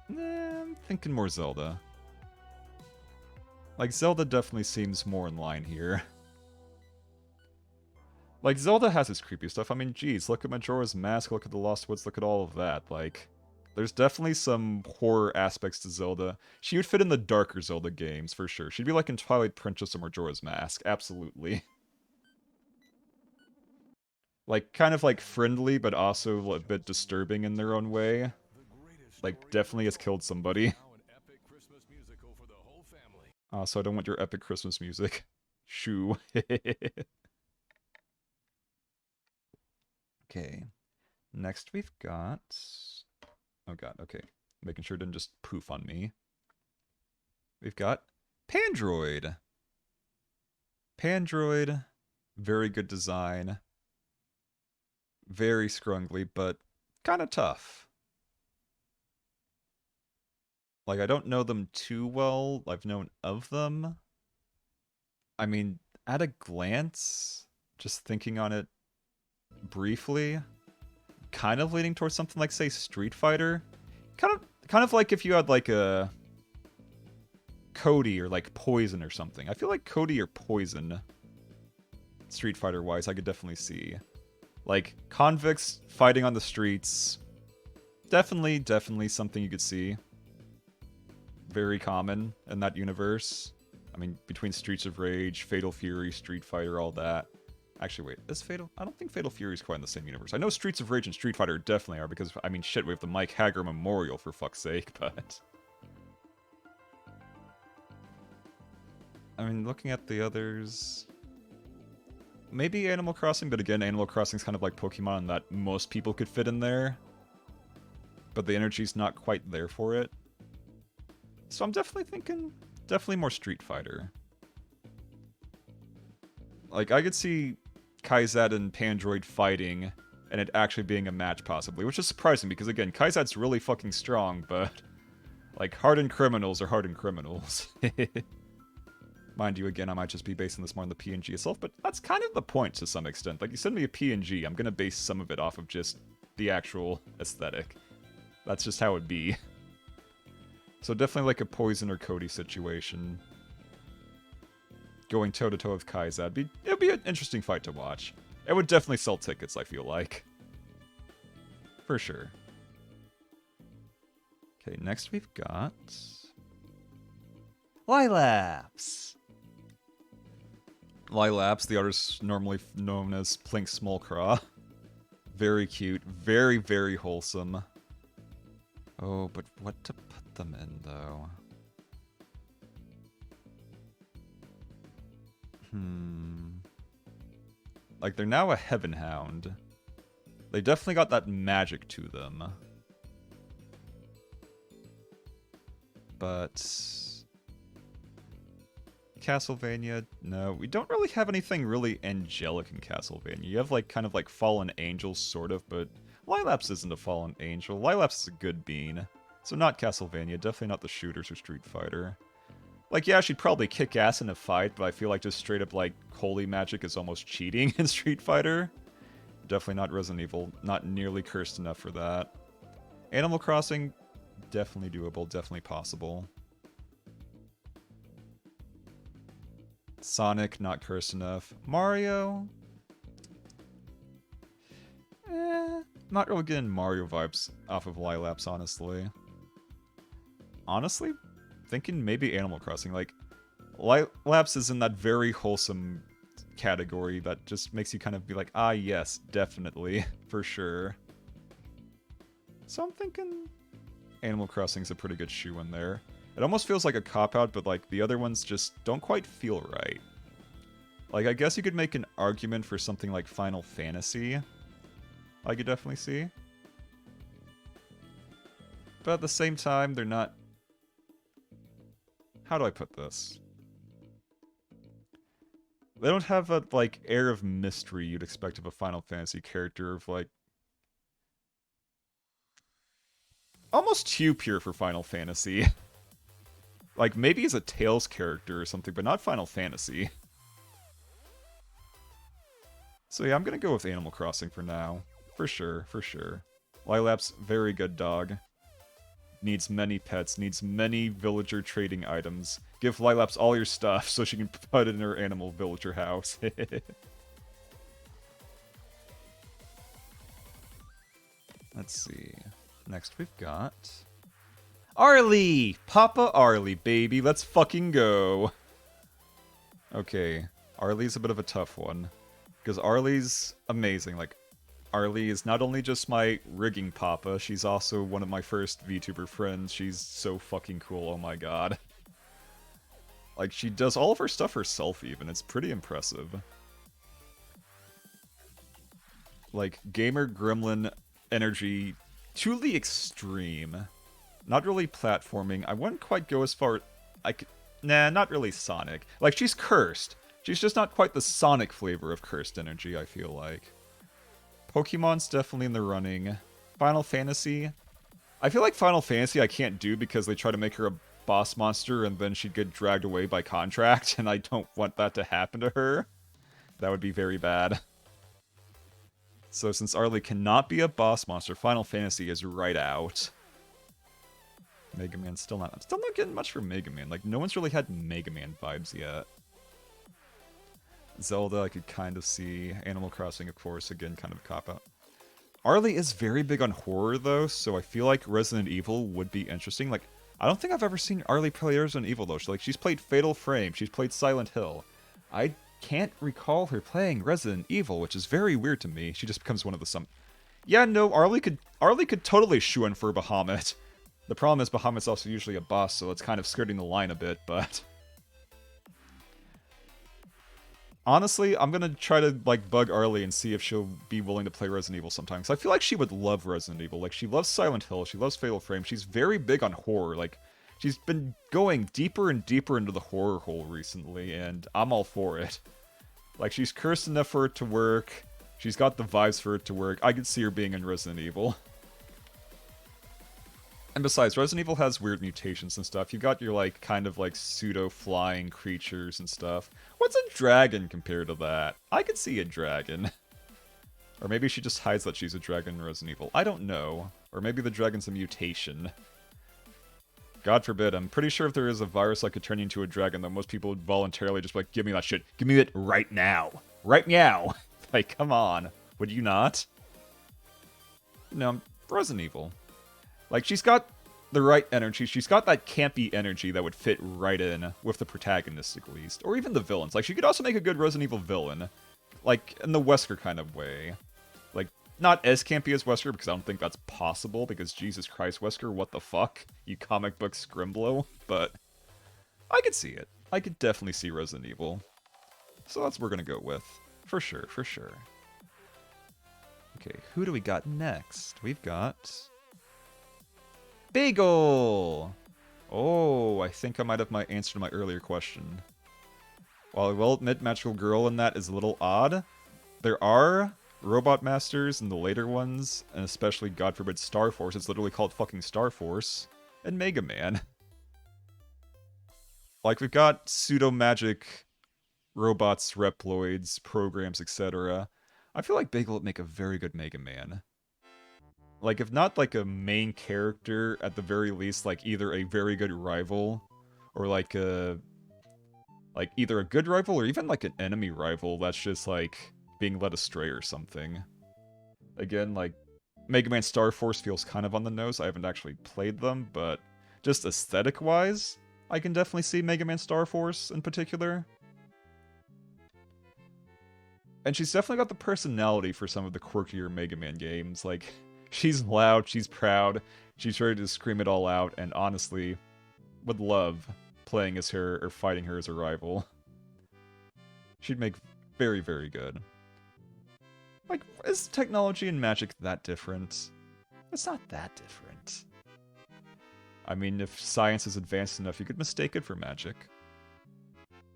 I'm thinking more Zelda. Like, Zelda definitely seems more in line here. Like, Zelda has its creepy stuff. I mean, geez, look at Majora's Mask, look at the Lost Woods, look at all of that. Like, there's definitely some horror aspects to Zelda. She would fit in the darker Zelda games, for sure. She'd be like in Twilight Princess or Majora's Mask, absolutely. Like, kind of like friendly, but also a bit disturbing in their own way. Like, definitely has killed somebody. So I don't want your epic Christmas music. Shoo. Okay. Next we've got... oh god, okay. Making sure it didn't just poof on me. We've got Pandroid. Pandroid, very good design. Very scrungly, but kind of tough. Like, I don't know them too well. I've known of them. I mean, at a glance, just thinking on it briefly, kind of leaning towards something like, say, Street Fighter. Kind of like if you had, like, a Cody or, like, Poison or something. I feel like Cody or Poison, Street Fighter-wise, I could definitely see. Like, convicts fighting on the streets, definitely something you could see. Very common in that universe. I mean, between Streets of Rage, Fatal Fury, Street Fighter, all that. Actually, wait, is Fatal... I don't think Fatal Fury is quite in the same universe. I know Streets of Rage and Street Fighter definitely are, because, I mean, shit, we have the Mike Haggar Memorial, for fuck's sake, but... I mean, looking at the others... maybe Animal Crossing, but again, Animal Crossing's kind of like Pokemon in that most people could fit in there. But the energy's not quite there for it. So I'm definitely thinking, definitely more Street Fighter. Like, I could see Kaizad and Pandroid fighting, and it actually being a match possibly, which is surprising because, again, Kaizad's really fucking strong, but, like, hardened criminals are hardened criminals. Mind you, again, I might just be basing this more on the PNG itself, but that's kind of the point to some extent. Like, you send me a PNG, I'm gonna base some of it off of just the actual aesthetic. That's just how it'd be. So definitely like a Poison or Cody situation. Going toe-to-toe with Kaizad. It'd be an interesting fight to watch. It would definitely sell tickets, I feel like. For sure. Okay, next we've got... Lilaps! Lilaps, the artist normally known as Plink Smolcraw. Very cute, very, very wholesome. Oh, but what to put them in, though? Like, they're now a Heaven Hound. They definitely got that magic to them. But... Castlevania, no. We don't really have anything really angelic in Castlevania. You have, like, kind of like fallen angels, sort of, but Lilaps isn't a fallen angel. Lilaps is a good bean. So not Castlevania, definitely not the shooters or Street Fighter. Like, yeah, she'd probably kick ass in a fight, but I feel like just straight up, like, holy magic is almost cheating in Street Fighter. Definitely not Resident Evil. Not nearly cursed enough for that. Animal Crossing, definitely doable, definitely possible. Sonic, not cursed enough. Mario? Not really getting Mario vibes off of Lilaps, honestly. Honestly, thinking maybe Animal Crossing. Like, Lilaps is in that very wholesome category that just makes you kind of be like, ah, yes, definitely, for sure. So I'm thinking Animal Crossing's a pretty good shoe in there. It almost feels like a cop-out, but, like, the other ones just don't quite feel right. Like, I guess you could make an argument for something like Final Fantasy. I could definitely see. But at the same time, they're not... How do I put this? They don't have a, like, air of mystery you'd expect of a Final Fantasy character of, like... Almost too pure for Final Fantasy. Like, maybe as a Tales character or something, but not Final Fantasy. So yeah, I'm gonna go with Animal Crossing for now. For sure, for sure. Lilaps, very good dog. Needs many pets, needs many villager trading items. Give Lilaps all your stuff so she can put it in her animal villager house. Let's see. Next we've got... Arlie! Papa Arlie, baby, let's fucking go! Okay, Arlie's a bit of a tough one. Because Arlie's amazing, like, Arlie is not only just my rigging papa, she's also one of my first VTuber friends. She's so fucking cool, oh my god. Like, she does all of her stuff herself even, it's pretty impressive. Like, gamer gremlin energy to the extreme. Not really platforming, I wouldn't quite go as far... Nah, not really Sonic. Like, she's cursed. She's just not quite the Sonic flavor of cursed energy, I feel like. Pokemon's definitely in the running. Final Fantasy. I feel like Final Fantasy I can't do because they try to make her a boss monster and then she'd get dragged away by contract, and I don't want that to happen to her. That would be very bad. So since Arlie cannot be a boss monster, Final Fantasy is right out. Mega Man still not... I'm still not getting much from Mega Man. Like, no one's really had Mega Man vibes yet. Zelda, I could kind of see. Animal Crossing, of course, again, kind of a cop-out. Arlie is very big on horror, though, so I feel like Resident Evil would be interesting. Like, I don't think I've ever seen Arlie play Resident Evil, though. She's played Fatal Frame, she's played Silent Hill. I can't recall her playing Resident Evil, which is very weird to me. She just becomes one of the Yeah, no, Arlie could totally shoe in for Bahamut. The problem is Bahamut's also usually a boss, so it's kind of skirting the line a bit, but... honestly, I'm gonna try to like bug Arlie and see if she'll be willing to play Resident Evil sometime. Cause I feel like she would love Resident Evil. Like she loves Silent Hill, she loves Fatal Frame. She's very big on horror. Like she's been going deeper and deeper into the horror hole recently, and I'm all for it. Like she's cursed enough for it to work. She's got the vibes for it to work. I could see her being in Resident Evil. And besides, Resident Evil has weird mutations and stuff. You've got your, like, kind of, like, pseudo-flying creatures and stuff. What's a dragon compared to that? I could see a dragon. Or maybe she just hides that she's a dragon in Resident Evil. I don't know. Or maybe the dragon's a mutation. God forbid, I'm pretty sure if there is a virus that could turn you into a dragon, that most people would voluntarily just be like, give me that shit. Give me it right now. Right now. Like, come on. Would you not? No, Resident Evil. Like, she's got the right energy. She's got that campy energy that would fit right in with the protagonist, at least. Or even the villains. Like, she could also make a good Resident Evil villain. Like, in the Wesker kind of way. Like, not as campy as Wesker, because I don't think that's possible, because Jesus Christ, Wesker, what the fuck? You comic book scrimblow? But I could see it. I could definitely see Resident Evil. So that's what we're gonna go with. For sure, for sure. Okay, who do we got next? We've got... Bagel! Oh, I think I might have my answer to my earlier question. While I will admit Magical Girl in that is a little odd, there are Robot Masters in the later ones, and especially, God forbid, Star Force. It's literally called fucking Star Force. And Mega Man. Like, we've got pseudo-magic robots, Reploids, programs, etc. I feel like Bagel would make a very good Mega Man. Like, if not like a main character, at the very least, like either a very good rival, or like a... like, either a good rival, or even like an enemy rival that's just like being led astray or something. Again, like, Mega Man Star Force feels kind of on the nose. I haven't actually played them, but just aesthetic-wise, I can definitely see Mega Man Star Force in particular. And she's definitely got the personality for some of the quirkier Mega Man games. Like, she's loud, she's proud, she's ready to scream it all out, and honestly, would love playing as her or fighting her as a rival. She'd make very, very good. Like, is technology and magic that different? It's not that different. I mean, if science is advanced enough, you could mistake it for magic.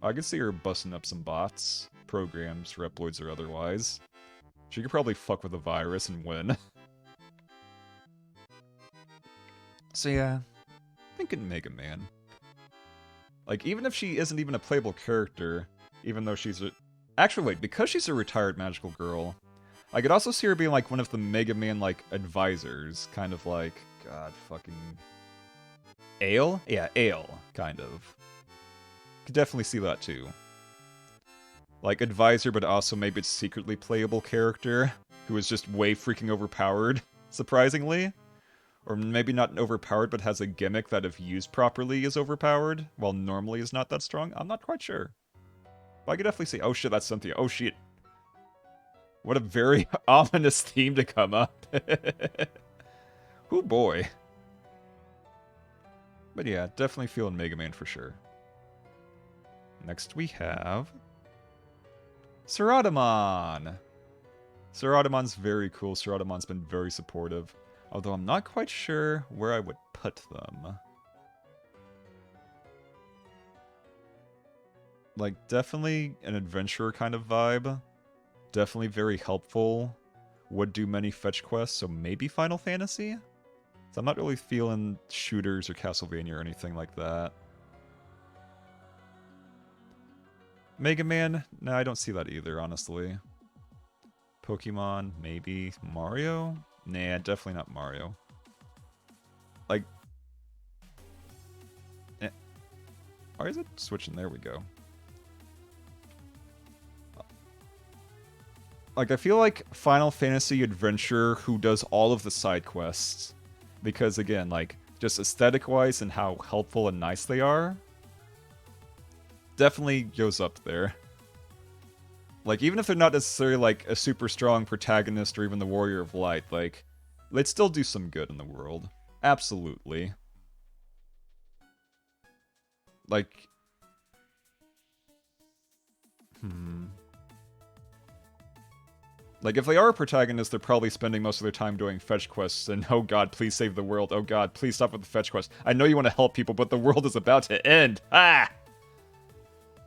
I could see her busting up some bots, programs, Reploids or otherwise. She could probably fuck with a virus and win. So yeah, thinking Mega Man. Like, even if she isn't even a playable character, even though she's a... Actually, wait, because she's a retired magical girl, I could also see her being like one of the Mega Man, like, advisors. Kind of like, God, fucking... Ale? Yeah, Ale, kind of. Could definitely see that too. Like, advisor, but also maybe it's secretly playable character, who is just way freaking overpowered, surprisingly. Or maybe not overpowered, but has a gimmick that if used properly is overpowered, while normally is not that strong. I'm not quite sure. But I could definitely see, oh shit, that's Cynthia. Oh shit. What a very ominous theme to come up. Oh boy. But yeah, definitely feeling Mega Man for sure. Next we have... Saratamon! Saratamon's very cool. Saratamon's been very supportive. Although I'm not quite sure where I would put them. Like, definitely an adventurer kind of vibe. Definitely very helpful. Would do many fetch quests, so maybe Final Fantasy? So I'm not really feeling shooters or Castlevania or anything like that. Mega Man? No, I don't see that either, honestly. Pokemon? Maybe. Mario? Nah, definitely not Mario. Like... Or is it switching? There we go. Like, I feel like Final Fantasy adventurer who does all of the side quests. Because, again, like, just aesthetic-wise and how helpful and nice they are, definitely goes up there. Like, even if they're not necessarily, like, a super strong protagonist or even the Warrior of Light, like, they'd still do some good in the world. Absolutely. Like... Like, if they are a protagonist, they're probably spending most of their time doing fetch quests, and oh god, please save the world, oh god, please stop with the fetch quest. I know you want to help people, but the world is about to end. Ah!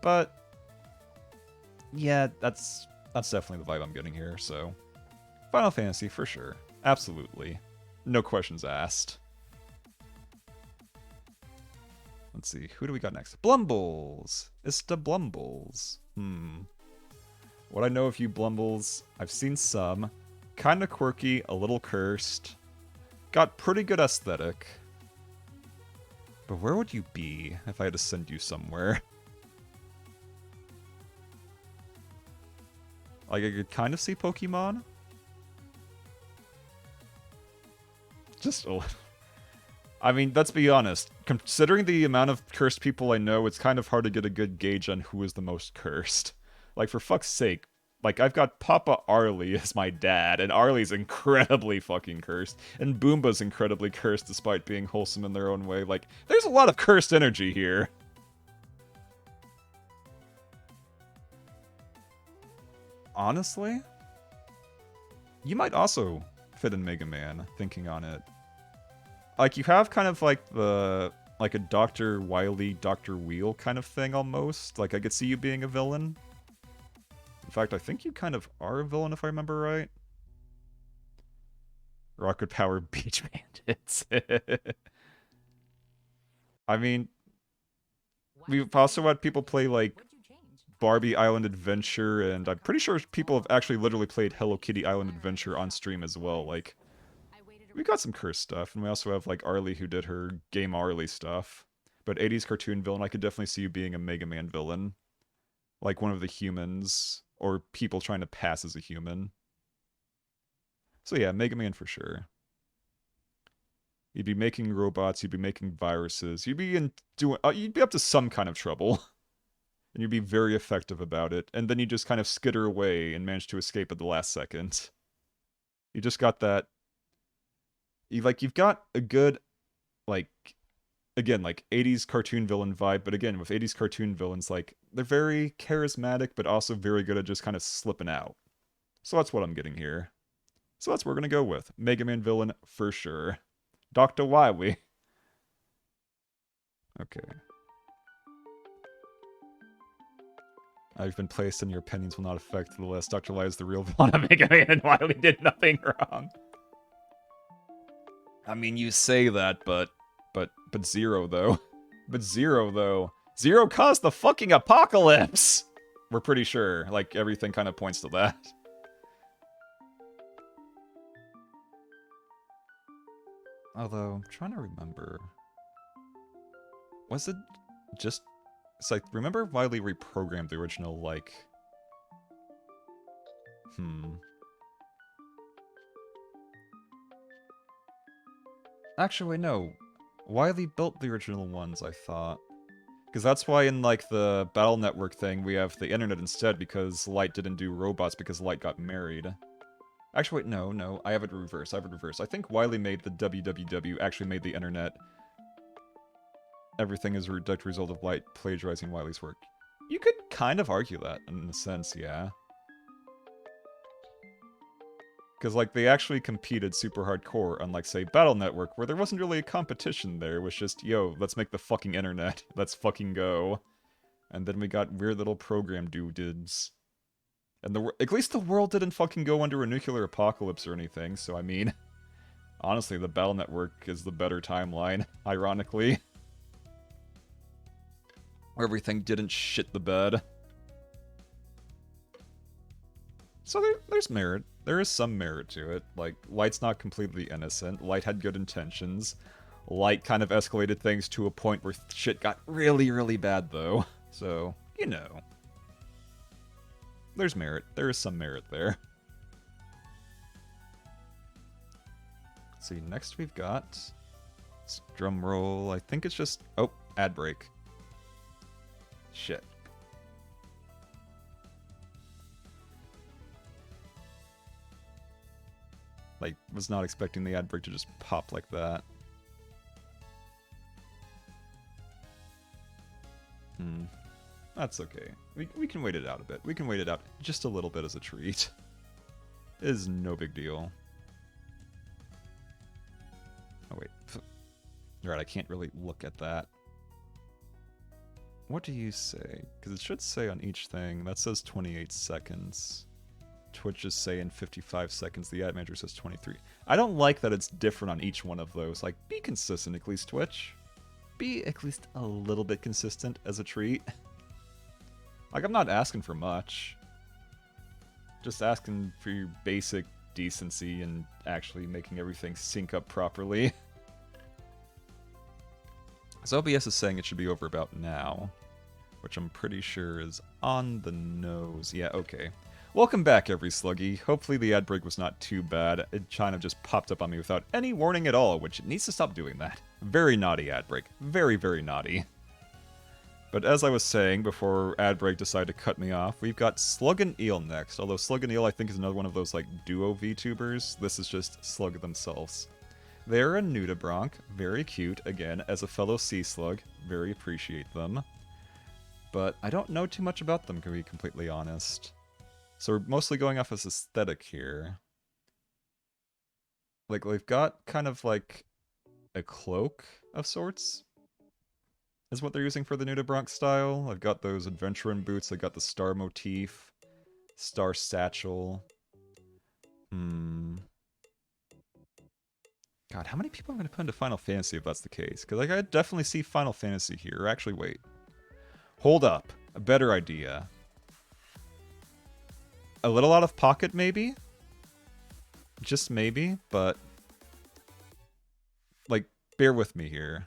But, yeah, that's definitely the vibe I'm getting here, so... Final Fantasy, for sure. Absolutely. No questions asked. Let's see, who do we got next? Blumbles! It's the Blumbles. What I know of you Blumbles, I've seen some. Kinda quirky, a little cursed. Got pretty good aesthetic. But where would you be if I had to send you somewhere? Like, I could kind of see Pokemon. Just a little. I mean, let's be honest. Considering the amount of cursed people I know, it's kind of hard to get a good gauge on who is the most cursed. Like, for fuck's sake. Like, I've got Papa Arlie as my dad, and Arlie's incredibly fucking cursed. And Boomba's incredibly cursed despite being wholesome in their own way. Like, there's a lot of cursed energy here. Honestly? You might also fit in Mega Man, thinking on it. Like, you have kind of like the... like a Dr. Wily, Dr. Wheel kind of thing, almost. Like, I could see you being a villain. In fact, I think you kind of are a villain, if I remember right. Rocket Power Beach Bandits. I mean, we've also had people play, like, Barbie Island Adventure, and I'm pretty sure people have actually literally played Hello Kitty Island Adventure on stream as well. Like, we got some cursed stuff, and we also have, like, Arlie who did her Game Arlie stuff. But 80s cartoon villain, I could definitely see you being a Mega Man villain. Like one of the humans, or people trying to pass as a human. So yeah, Mega Man for sure. You'd be making robots, you'd be making viruses, you'd be you'd be up to some kind of trouble. And you'd be very effective about it, and then you just kind of skitter away and manage to escape at the last second. You just got that... You've got a good, like... Again, like, 80s cartoon villain vibe, but again, with 80s cartoon villains, like, they're very charismatic, but also very good at just kind of slipping out. So that's what I'm getting here. So that's what we're gonna go with. Mega Man villain, for sure. Dr. Wily. Okay. I've been placed, and your opinions will not affect the list. Dr. Wily is the real villain of Mega Man, and Wily did nothing wrong. I mean, you say that, but Zero, though. But Zero, though. Zero caused the fucking apocalypse! We're pretty sure. Like, everything kind of points to that. Although, I'm trying to remember. Was it just... It's like, remember Wily reprogrammed the original, like... Actually, wait, no. Wily built the original ones, I thought. Because that's why in, like, the Battle Network thing, we have the internet instead, because Light didn't do robots because Light got married. Actually, wait, no, I have it reversed, I think Wily made the WWW, actually made the internet. Everything is a direct result of Light plagiarizing Wily's work. You could kind of argue that, in a sense, yeah. Because, like, they actually competed super hardcore, unlike, say, Battle Network, where there wasn't really a competition there. It was just, yo, let's make the fucking internet. Let's fucking go. And then we got weird little program doodads. And at least the world didn't fucking go under a nuclear apocalypse or anything, so I mean... Honestly, the Battle Network is the better timeline, ironically. Where everything didn't shit the bed. So there's merit. There is some merit to it. Like, Light's not completely innocent. Light had good intentions. Light kind of escalated things to a point where shit got really, really bad, though. So, you know. There's merit. There is some merit there. Let's see, next we've got... Drum roll. I think it's just... Oh, ad break. Shit. Like, was not expecting the ad break to just pop like that. That's okay. We can wait it out a bit. We can wait it out just a little bit as a treat. is no big deal. Oh, wait. Alright, I can't really look at that. What do you say? Because it should say on each thing. That says 28 seconds. Twitch is saying 55 seconds. The ad manager says 23. I don't like that it's different on each one of those. Like, be consistent at least, Twitch. Be at least a little bit consistent as a treat. Like, I'm not asking for much. Just asking for your basic decency and actually making everything sync up properly. So OBS is saying it should be over about now, which I'm pretty sure is on the nose. Yeah, okay. Welcome back, every sluggy. Hopefully the ad break was not too bad. It kind of just popped up on me without any warning at all, which it needs to stop doing that. Very naughty ad break. Very, very naughty. But as I was saying before ad break decided to cut me off, we've got Slug and Eel next. Although Slug and Eel I think is another one of those like duo VTubers. This is just Slug themselves. They're a nudibranch, very cute, again, as a fellow sea slug, very appreciate them. But I don't know too much about them, to be completely honest. So we're mostly going off as aesthetic here. Like, they've got kind of like a cloak of sorts, is what they're using for the nudibranch style. I've got those adventuring boots, I got the star motif, star satchel. God, how many people am I going to put into Final Fantasy if that's the case? Because like, I definitely see Final Fantasy here. Or actually, wait. Hold up. A better idea. A little out of pocket, maybe? Just maybe, but... like, bear with me here.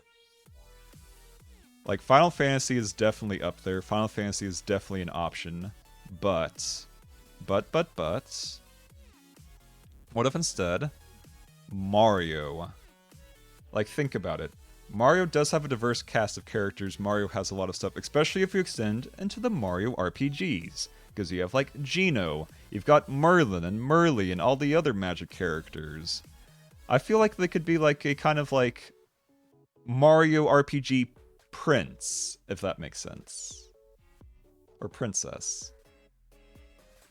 Like, Final Fantasy is definitely up there. Final Fantasy is definitely an option. But... What if instead... Mario. Like, think about it. Mario does have a diverse cast of characters. Mario has a lot of stuff, especially if you extend into the Mario RPGs. Because you have, like, Geno, you've got Merlin and Merly and all the other magic characters. I feel like they could be, like, a kind of, like, Mario RPG prince, if that makes sense. Or princess.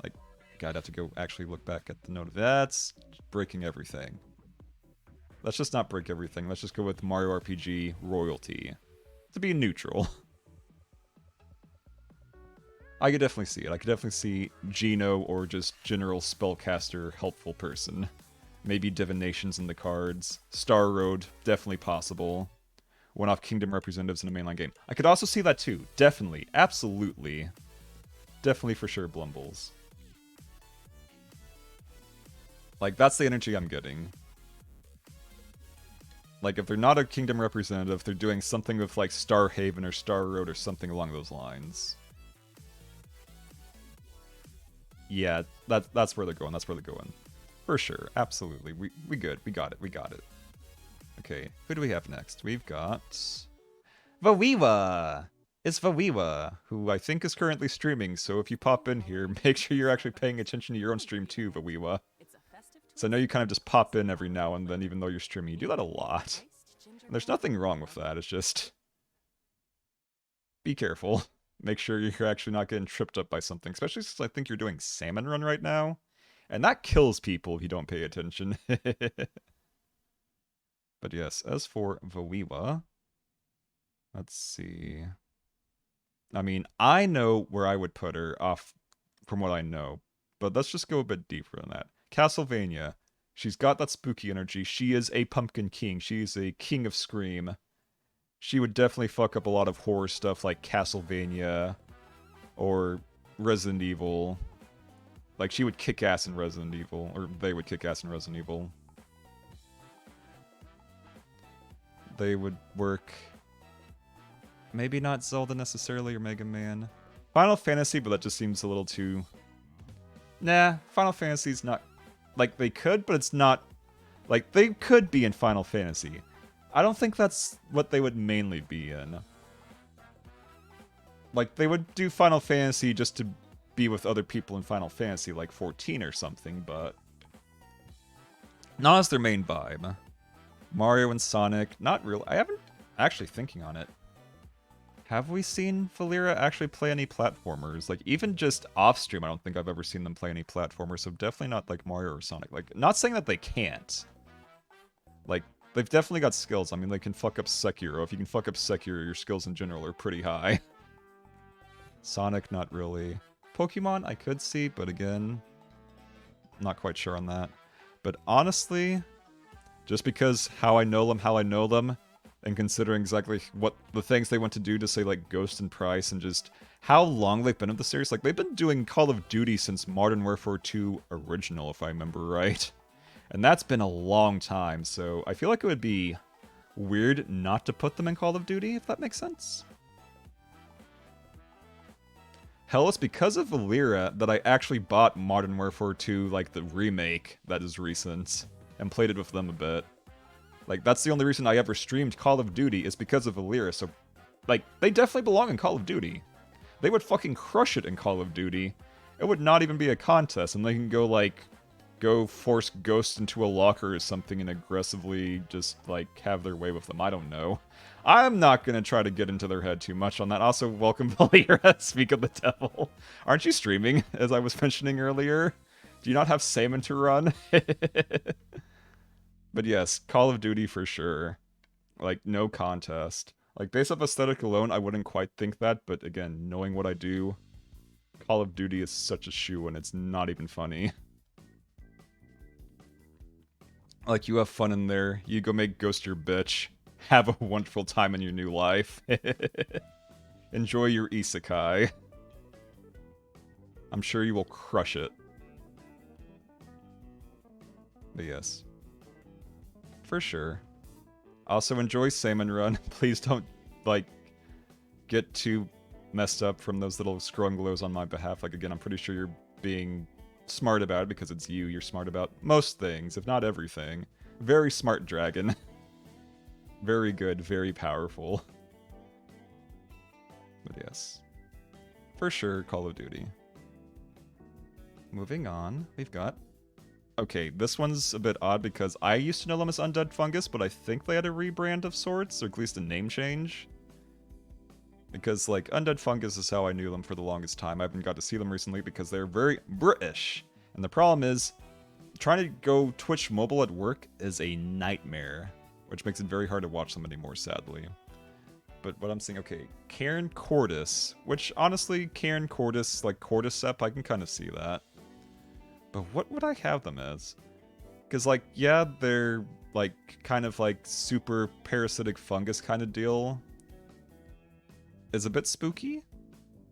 Like, God, I'd have to go actually look back at the note of that's breaking everything. Let's just not break everything. Let's just go with Mario RPG royalty. To be neutral. I could definitely see it. I could definitely see Geno or just general spellcaster helpful person. Maybe divinations in the cards. Star Road, definitely possible. One-off kingdom representatives in a mainline game. I could also see that too. Definitely. Absolutely. Definitely for sure Blumbles. Like, that's the energy I'm getting. Like, if they're not a kingdom representative, they're doing something with, like, Star Haven or Star Road or something along those lines. Yeah, that's where they're going. That's where they're going. For sure. Absolutely. We good. We got it. We got it. Okay, who do we have next? We've got... Vawiwa! It's Vawiwa, who I think is currently streaming, so if you pop in here, make sure you're actually paying attention to your own stream too, Vawiwa. So I know you kind of just pop in every now and then, even though you're streaming. You do that a lot. And there's nothing wrong with that, it's just... be careful. Make sure you're actually not getting tripped up by something, especially since I think you're doing Salmon Run right now. And that kills people if you don't pay attention. But yes, as for Vawiwa... let's see... I mean, I know where I would put her off from what I know, but let's just go a bit deeper than that. Castlevania. She's got that spooky energy. She is a Pumpkin King. She is a King of Scream. She would definitely fuck up a lot of horror stuff like Castlevania or Resident Evil. Like, she would kick ass in Resident Evil, or they would kick ass in Resident Evil. They would work... maybe not Zelda necessarily, or Mega Man. Final Fantasy, but that just seems a little too... nah, Final Fantasy's not... like, they could, but it's not... like, they could be in Final Fantasy. I don't think that's what they would mainly be in. Like, they would do Final Fantasy just to be with other people in Final Fantasy, like 14 or something, but... not as their main vibe. Mario and Sonic, not real... I haven't actually thinking on it. Have we seen Valera actually play any platformers? Like, even just off stream, I don't think I've ever seen them play any platformers, so definitely not like Mario or Sonic. Like, not saying that they can't. Like, they've definitely got skills. I mean, they can fuck up Sekiro. If you can fuck up Sekiro, your skills in general are pretty high. Sonic, not really. Pokemon, I could see, but again, not quite sure on that. But honestly, just because how I know them, and considering exactly what the things they want to do to say like Ghost and Price and just how long they've been in the series, like they've been doing Call of Duty since Modern Warfare 2 original, if I remember right. And that's been a long time, so I feel like it would be weird not to put them in Call of Duty, if that makes sense. Hell, it's because of Valera that I actually bought Modern Warfare 2, like the remake that is recent, and played it with them a bit. Like, that's the only reason I ever streamed Call of Duty is because of Valera, so, like, they definitely belong in Call of Duty. They would fucking crush it in Call of Duty. It would not even be a contest, and they can go force Ghost into a locker or something and aggressively just, like, have their way with them. I don't know. I'm not gonna try to get into their head too much on that. Also, welcome Valera, Speak of the Devil. Aren't you streaming, as I was mentioning earlier? Do you not have Salmon to run? But yes, Call of Duty for sure. Like, no contest. Like, based off aesthetic alone, I wouldn't quite think that, but again, knowing what I do, Call of Duty is such a shoe and it's not even funny. Like, you have fun in there, you go make Ghost your bitch, have a wonderful time in your new life. Enjoy your isekai. I'm sure you will crush it. But yes. For sure. Also, enjoy Salmon Run. Please don't, like, get too messed up from those little scrunglows on my behalf. Like, again, I'm pretty sure you're being smart about it because it's you. You're smart about most things, if not everything. Very smart dragon. Very good, very powerful. But yes. For sure, Call of Duty. Moving on, we've got... Okay, this one's a bit odd because I used to know them as Undead Fungus, but I think they had a rebrand of sorts, or at least a name change. Because, like, Undead Fungus is how I knew them for the longest time. I haven't got to see them recently because they're very British. And the problem is, trying to go Twitch mobile at work is a nightmare, which makes it very hard to watch them anymore, sadly. But what I'm saying, okay, Karen Cordis, which honestly, Karen Cordis, like Cordyceps, I can kind of see that. But what would I have them as? Because, like, yeah, they're, like, kind of, like, super parasitic fungus kind of deal. Is a bit spooky.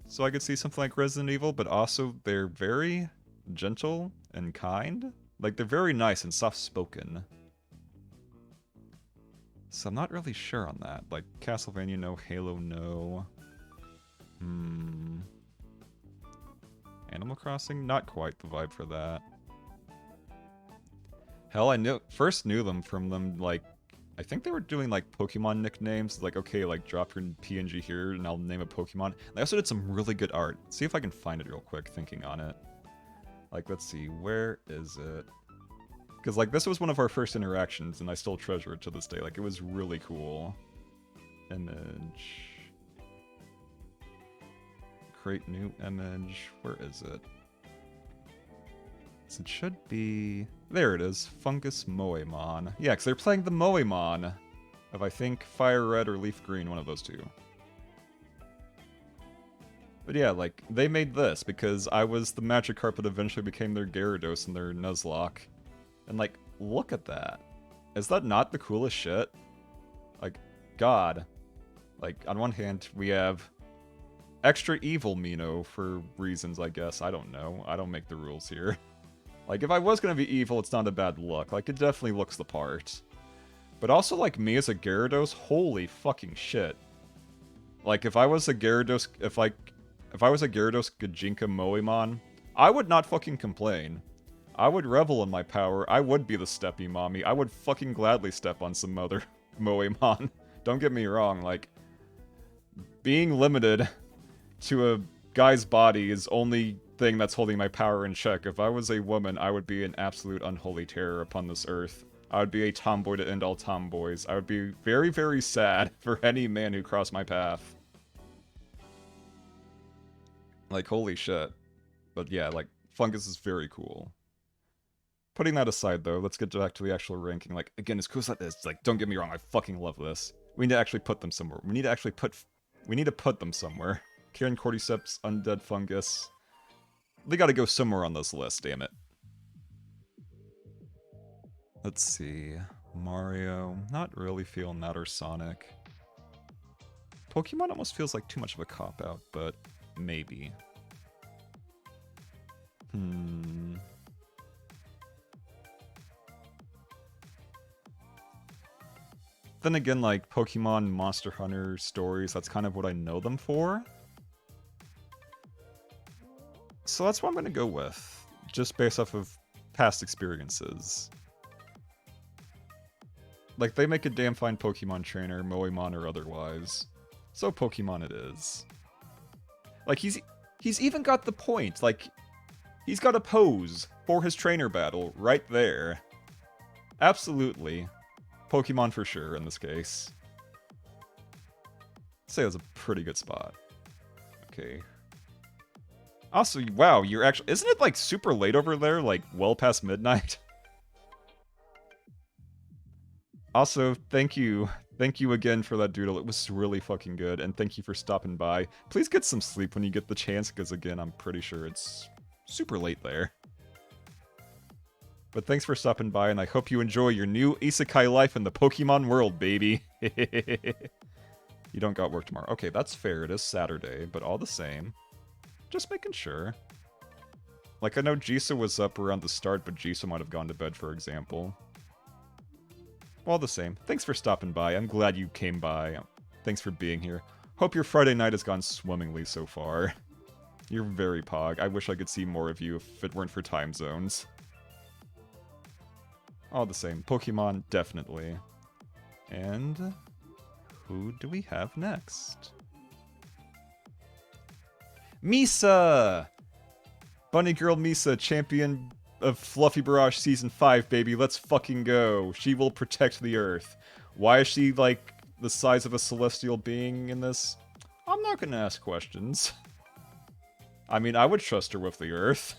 So I could see something like Resident Evil, but also they're very gentle and kind. Like, they're very nice and soft-spoken. So I'm not really sure on that. Like, Castlevania, no. Halo, no. Animal Crossing? Not quite the vibe for that. Hell, I first knew them from them, like, I think they were doing, like, Pokemon nicknames. Like, okay, like, drop your PNG here and I'll name a Pokemon. They also did some really good art. See if I can find it real quick, thinking on it. Like, let's see, where is it? Because, like, this was one of our first interactions, and I still treasure it to this day. Like, it was really cool. Image. Create new image. Where is it? So it should be... There it is. Fungus Moemon. Yeah, because they're playing the Moemon of, I think, Fire Red or Leaf Green, one of those two. But yeah, like, they made this because I was the Magikarp that eventually became their Gyarados and their Nuzlocke. And, like, look at that. Is that not the coolest shit? Like, God. Like, on one hand, we have extra evil Mino for reasons, I guess. I don't know. I don't make the rules here. Like, if I was gonna be evil, it's not a bad look. Like, it definitely looks the part. But also, like, me as a Gyarados, holy fucking shit. Like, if I was a Gyarados, if I was a Gyarados Gajinka Moemon, I would not fucking complain. I would revel in my power. I would be the steppy mommy. I would fucking gladly step on some other Moemon. Don't get me wrong, like, being limited to a guy's body is only thing that's holding my power in check. If I was a woman, I would be an absolute unholy terror upon this earth. I would be a tomboy to end all tomboys. I would be very, very sad for any man who crossed my path. Like, holy shit. But yeah, like, Fungus is very cool. Putting that aside, though, let's get back to the actual ranking. Like, again, as cool as that is, like, don't get me wrong, I fucking love this. We need to actually put them somewhere. We need to put them somewhere. Kieran Cordyceps, Undead Fungus. They gotta go somewhere on this list, damn it. Let's see. Mario. Not really feeling that, or Sonic. Pokemon almost feels like too much of a cop-out, but maybe. Then again, like, Pokemon Monster Hunter stories, that's kind of what I know them for. So that's what I'm gonna go with, just based off of past experiences. Like, they make a damn fine Pokemon trainer, Moemon or otherwise. So Pokemon it is. Like, he's even got the point, like, he's got a pose for his trainer battle right there. Absolutely. Pokemon for sure in this case. I'd say that's a pretty good spot. Okay. Also, wow, you're actually... Isn't it, like, super late over there? Like, well past midnight? Also, thank you. Thank you again for that doodle. It was really fucking good, and thank you for stopping by. Please get some sleep when you get the chance, because again, I'm pretty sure it's super late there. But thanks for stopping by, and I hope you enjoy your new isekai life in the Pokemon world, baby. You don't got work tomorrow. Okay, that's fair. It is Saturday, but all the same. Just making sure. Like, I know Jisa was up around the start, but Jisa might have gone to bed, for example. All the same. Thanks for stopping by. I'm glad you came by. Thanks for being here. Hope your Friday night has gone swimmingly so far. You're very pog. I wish I could see more of you if it weren't for time zones. All the same. Pokemon, definitely. And who do we have next? Misa! Bunny Girl Misa, champion of Fluffy Barrage Season 5, baby. Let's fucking go. She will protect the Earth. Why is she, like, the size of a celestial being in this? I'm not gonna ask questions. I mean, I would trust her with the Earth.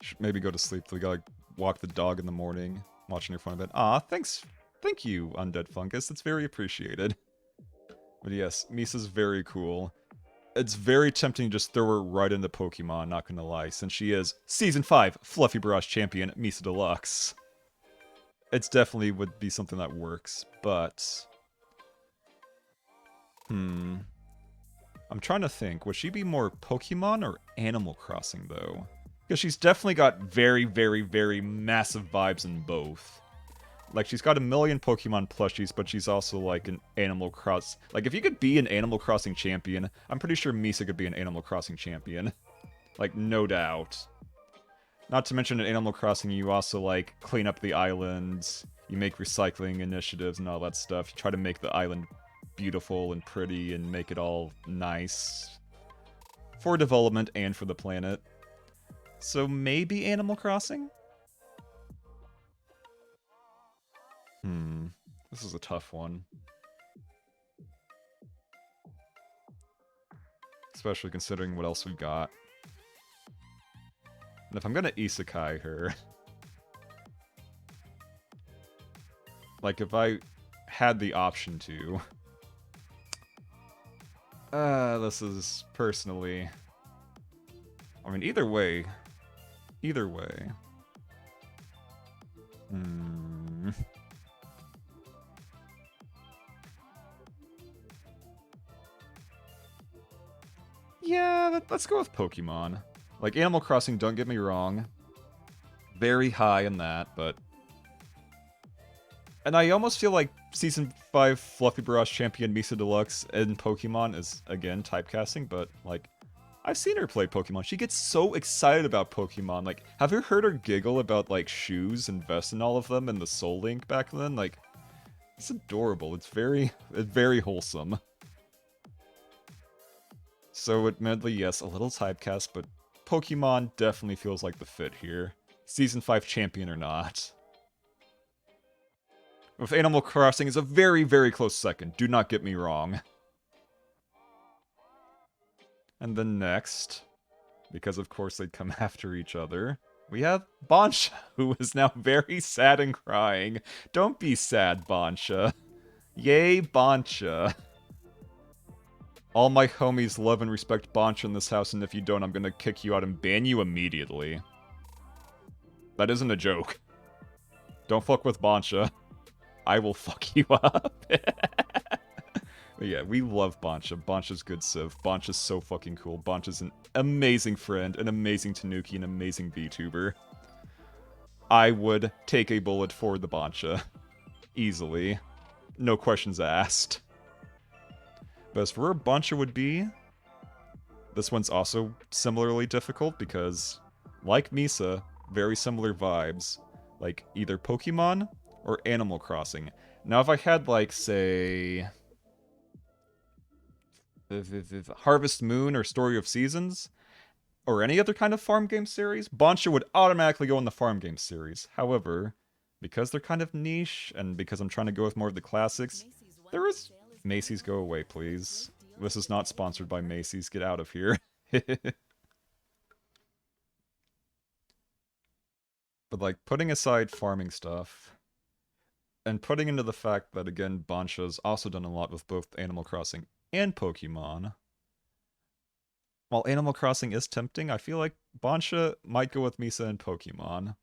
Should maybe go to sleep. We gotta walk the dog in the morning, watching her fun bed. Aw, thanks. Thank you, Undead Fungus. It's very appreciated. But yes, Misa's very cool. It's very tempting to just throw her right into Pokemon, not gonna lie, since she is Season 5 Fluffy Barrage Champion Misa Deluxe. It's definitely would be something that works, but... I'm trying to think, would she be more Pokemon or Animal Crossing, though? Because she's definitely got very, very, very massive vibes in both. Like, she's got a million Pokemon plushies, but she's also, like, an Animal Cross... Like, if you could be an Animal Crossing champion, I'm pretty sure Misa could be an Animal Crossing champion. Like, no doubt. Not to mention in Animal Crossing, you also, like, clean up the islands, you make recycling initiatives and all that stuff. You try to make the island beautiful and pretty and make it all nice. For development and for the planet. So maybe Animal Crossing? This is a tough one. Especially considering what else we've got. And if I'm gonna isekai her... like, if I had the option to... this is personally... I mean, either way... Either way... Yeah, let's go with Pokemon. Like, Animal Crossing, don't get me wrong. Very high in that, but... And I almost feel like Season 5 Fluffy Barrage Champion Misa Deluxe in Pokemon is, again, typecasting, but, like, I've seen her play Pokemon. She gets so excited about Pokemon. Like, have you heard her giggle about, like, shoes and vests and all of them and the Soul Link back then? Like, it's adorable. It's very wholesome. So admittedly, yes, a little typecast, but Pokemon definitely feels like the fit here. Season 5 champion or not. With Animal Crossing is a very, very close second, do not get me wrong. And then next, because of course they come after each other, we have Bansha, who is now very sad and crying. Don't be sad, Bansha. Yay, Bansha. All my homies love and respect Bansha in this house, and if you don't, I'm gonna kick you out and ban you immediately. That isn't a joke. Don't fuck with Bansha. I will fuck you up. But yeah, we love Bansha. Bansha's good Civ. Bansha's so fucking cool. Bansha's an amazing friend, an amazing Tanuki, an amazing VTuber. I would take a bullet for the Bansha. Easily. No questions asked. But as for where Bansha would be, this one's also similarly difficult because, like Misa, very similar vibes. Like, either Pokemon or Animal Crossing. Now, if I had, like, say... Harvest Moon or Story of Seasons, or any other kind of farm game series, Bansha would automatically go in the farm game series. However, because they're kind of niche, and because I'm trying to go with more of the classics, there is... Macy's, go away, please. This is not sponsored by Macy's. Get out of here. But, like, putting aside farming stuff, and putting into the fact that, again, Bansha's also done a lot with both Animal Crossing and Pokemon, while Animal Crossing is tempting, I feel like Bansha might go with Misa and Pokemon.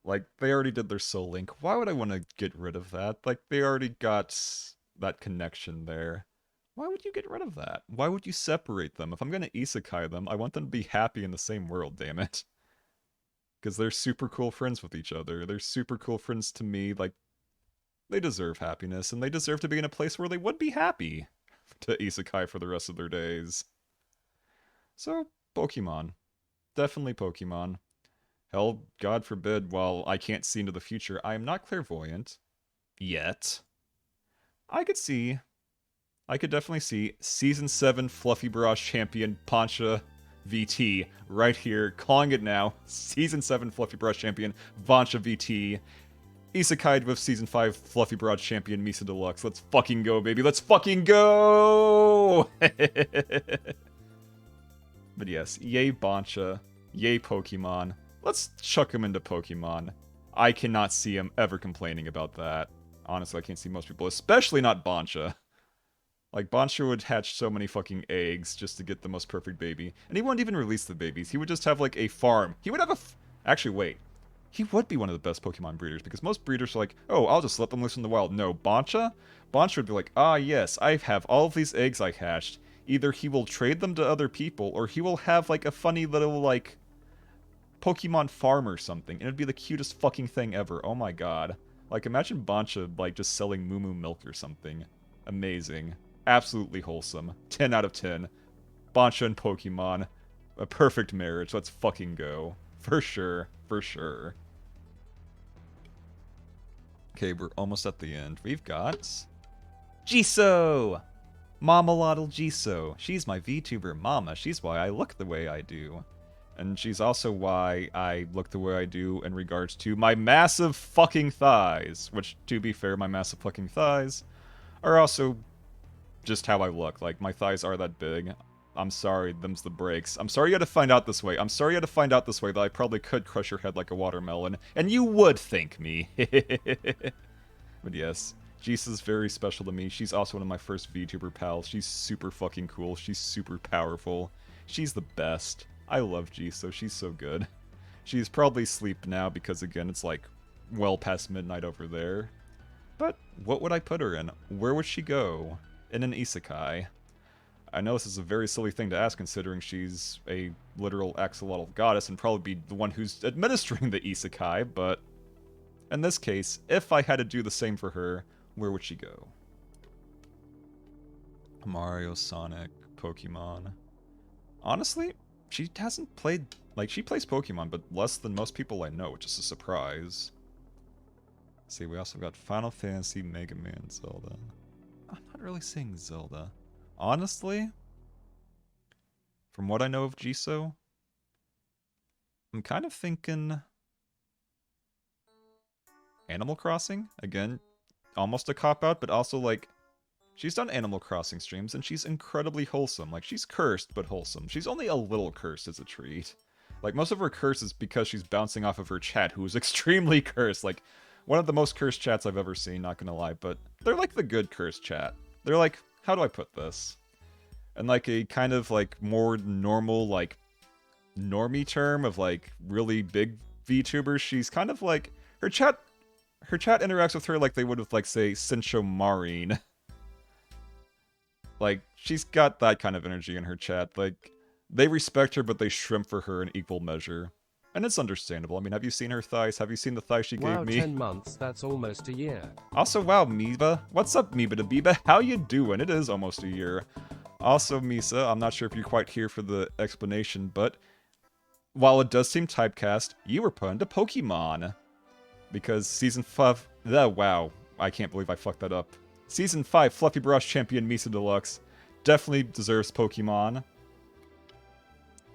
Like, they already did their Soul Link. Why would I want to get rid of that? Like, they already got that connection there. Why would you get rid of that? Why would you separate them? If I'm gonna isekai them, I want them to be happy in the same world, damn it. Because they're super cool friends with each other. They're super cool friends to me, like, they deserve happiness, and they deserve to be in a place where they would be happy to isekai for the rest of their days. So, Pokemon. Definitely Pokemon. Hell, God forbid, while I can't see into the future, I am not clairvoyant. Yet. I could definitely see Season 7 Fluffy Barrage Champion Bansha VT right here, calling it now. Season 7 Fluffy Barrage Champion Bansha VT. Isekai'd with Season 5 Fluffy Barrage Champion Misa Deluxe. Let's fucking go, baby. Let's fucking go! But yes, yay Bansha. Yay Pokemon. Let's chuck him into Pokemon. I cannot see him ever complaining about that. Honestly, I can't see most people, especially not Bansha. Like, Bansha would hatch so many fucking eggs just to get the most perfect baby. And he wouldn't even release the babies. He would just have, like, a farm. He would have a actually, wait. He would be one of the best Pokemon breeders, because most breeders are like, oh, I'll just let them loose in the wild. No, Bansha? Bansha would be like, ah, yes, I have all of these eggs I hatched. Either he will trade them to other people, or he will have, like, a funny little, like, Pokemon farm or something. And it'd be the cutest fucking thing ever. Oh my god. Like, imagine Bansha, like, just selling Moo Moo milk or something. Amazing. Absolutely wholesome. 10 out of 10. Bansha and Pokemon. A perfect marriage. Let's fucking go. For sure. For sure. Okay, we're almost at the end. We've got... Jisoo! Mama Jisoo. She's my VTuber mama. She's why I look the way I do. And she's also why I look the way I do in regards to my massive fucking thighs. Which, to be fair, my massive fucking thighs are also just how I look. Like, my thighs are that big. I'm sorry, them's the breaks. I'm sorry you had to find out this way. I'm sorry you had to find out this way that I probably could crush your head like a watermelon. And you would thank me. But yes, Jisoo's very special to me. She's also one of my first VTuber pals. She's super fucking cool. She's super powerful. She's the best. I love Jisoo. She's so good. She's probably asleep now because, again, it's like well past midnight over there. But what would I put her in? Where would she go? In an isekai. I know this is a very silly thing to ask considering she's a literal axolotl goddess and probably be the one who's administering the isekai, but in this case, if I had to do the same for her, where would she go? Mario, Sonic, Pokemon. Honestly, she hasn't played... Like, she plays Pokemon, but less than most people I know, which is a surprise. Let's see, we also got Final Fantasy, Mega Man, Zelda. I'm not really saying Zelda. Honestly, from what I know of Jisoo, I'm kind of thinking... Animal Crossing? Again, almost a cop-out, but also, like, She's done Animal Crossing streams, and she's incredibly wholesome. Like, she's cursed, but wholesome. She's only a little cursed as a treat. Like, most of her curse is because she's bouncing off of her chat, who is extremely cursed. Like, one of the most cursed chats I've ever seen, not gonna lie. But they're like the good cursed chat. They're like, how do I put this? And like a kind of like more normal, like, normie term of like really big VTubers, she's kind of like, her chat interacts with her like they would with, like, say, Sincho Marine. Like, she's got that kind of energy in her chat. Like, they respect her, but they shrimp for her in equal measure. And it's understandable. I mean, have you seen her thighs? Have you seen the thighs she gave Wow, me? 10 months, that's almost a year. Also, wow, Miba. What's up, Miba to Biba? How you doing? It is almost a year. Also, Misa, I'm not sure if you're quite here for the explanation, but while it does seem typecast, you were put into Pokemon. Because Season 5... wow, I can't believe I fucked that up. Season 5 Fluffy Brush Champion Misa Deluxe definitely deserves Pokemon.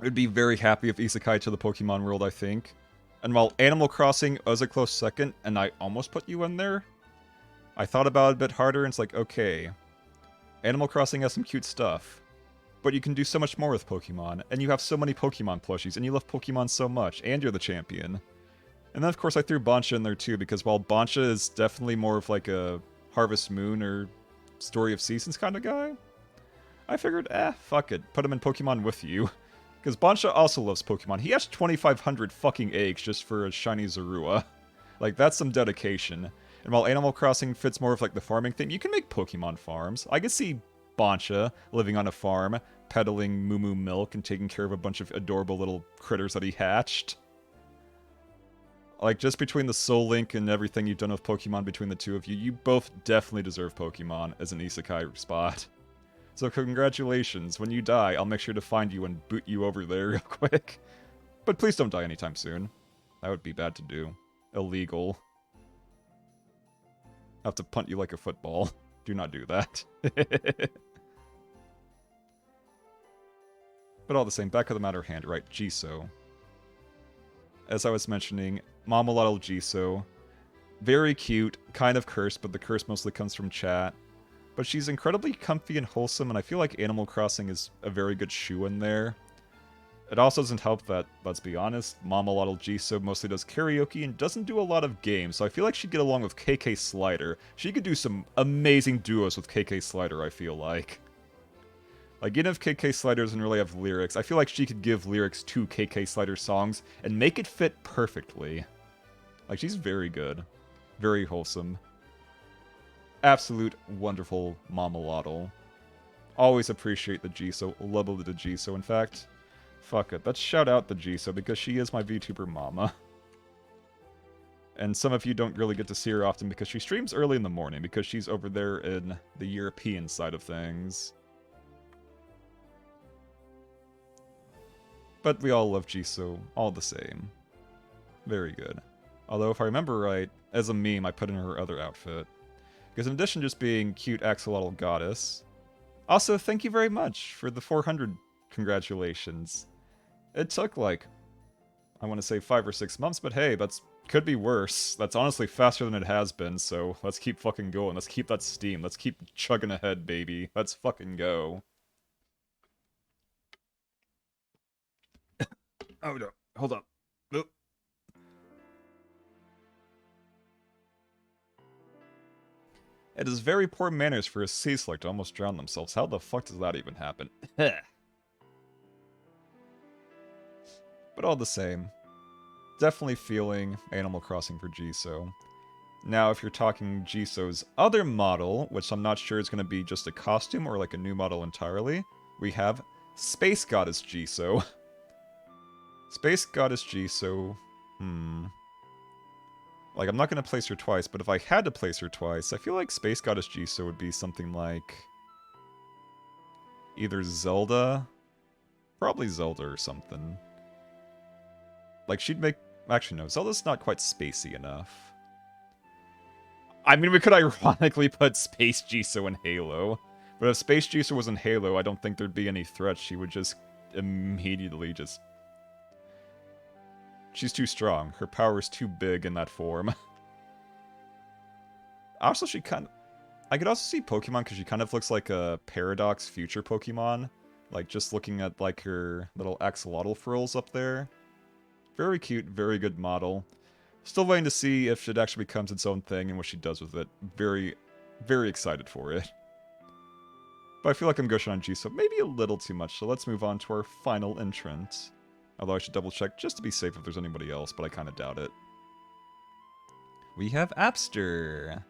I'd be very happy if Isekai to the Pokemon world, I think. And while Animal Crossing was a close second, and I almost put you in there, I thought about it a bit harder, and it's like, okay, Animal Crossing has some cute stuff, but you can do so much more with Pokemon, and you have so many Pokemon plushies, and you love Pokemon so much, and you're the champion. And then, of course, I threw Bancha in there, too, because while Bancha is definitely more of, like, a Harvest Moon or Story of Seasons kind of guy, I figured, fuck it, put him in Pokemon with you. Because Bancha also loves Pokemon. He has 2,500 fucking eggs just for a shiny Zorua. Like, that's some dedication. And while Animal Crossing fits more of, like, the farming thing, you can make Pokemon farms. I can see Bancha living on a farm, peddling Moo Moo milk and taking care of a bunch of adorable little critters that he hatched. Like, just between the Soul Link and everything you've done with Pokemon between the two of you, you both definitely deserve Pokemon as an Isekai spot. So congratulations. When you die, I'll make sure to find you and boot you over there real quick. But please don't die anytime soon. That would be bad to do. Illegal. I'll have to punt you like a football. Do not do that. But all the same, back of the matter hand, right? Jiso. As I was mentioning, Mamalotl Jiso. Very cute, kind of cursed, but the curse mostly comes from chat. But she's incredibly comfy and wholesome, and I feel like Animal Crossing is a very good shoe in there. It also doesn't help that, let's be honest, Mamalotl Jiso mostly does karaoke and doesn't do a lot of games, so I feel like she'd get along with KK Slider. She could do some amazing duos with KK Slider, I feel like. Like, even if KK Slider doesn't really have lyrics, I feel like she could give lyrics to KK Slider songs and make it fit perfectly. Like, she's very good. Very wholesome. Absolute wonderful Mamalotl. Always appreciate the Jiso. Love the Jiso. In fact, fuck it. Let's shout out the Jiso because she is my VTuber mama. And some of you don't really get to see her often because she streams early in the morning because she's over there in the European side of things. But we all love Jiso all the same. Very good. Although, if I remember right, as a meme, I put in her other outfit. Because in addition to just being cute axolotl goddess, also thank you very much for the 400 congratulations. It took like, I want to say 5 or 6 months, but hey, that's could be worse. That's honestly faster than it has been, so let's keep fucking going. Let's keep that steam. Let's keep chugging ahead, baby. Let's fucking go. Oh no, hold up. Nope. It is very poor manners for a sea slug to almost drown themselves. How the fuck does that even happen? But all the same, definitely feeling Animal Crossing for Jiso. Now, if you're talking Jiso's other model, which I'm not sure is going to be just a costume or like a new model entirely, we have Space Goddess Jiso. Space Goddess Jiso, Like, I'm not going to place her twice, but if I had to place her twice, I feel like Space Goddess Jiso would be something like either Zelda, probably Zelda or something. Like, she'd make... Actually, no, Zelda's not quite spacey enough. I mean, we could ironically put Space Jiso in Halo, but if Space Jiso was in Halo, I don't think there'd be any threat. She would just immediately just... She's too strong. Her power is too big in that form. Also, she kind of... I could also see Pokemon because she kind of looks like a Paradox future Pokemon. Like, just looking at, like, her little axolotl frills up there. Very cute, very good model. Still waiting to see if it actually becomes its own thing and what she does with it. Very, very excited for it. But I feel like I'm gushing on G, so maybe a little too much, so let's move on to our final entrant. Although I should double check just to be safe if there's anybody else, but I kind of doubt it. We have Apster.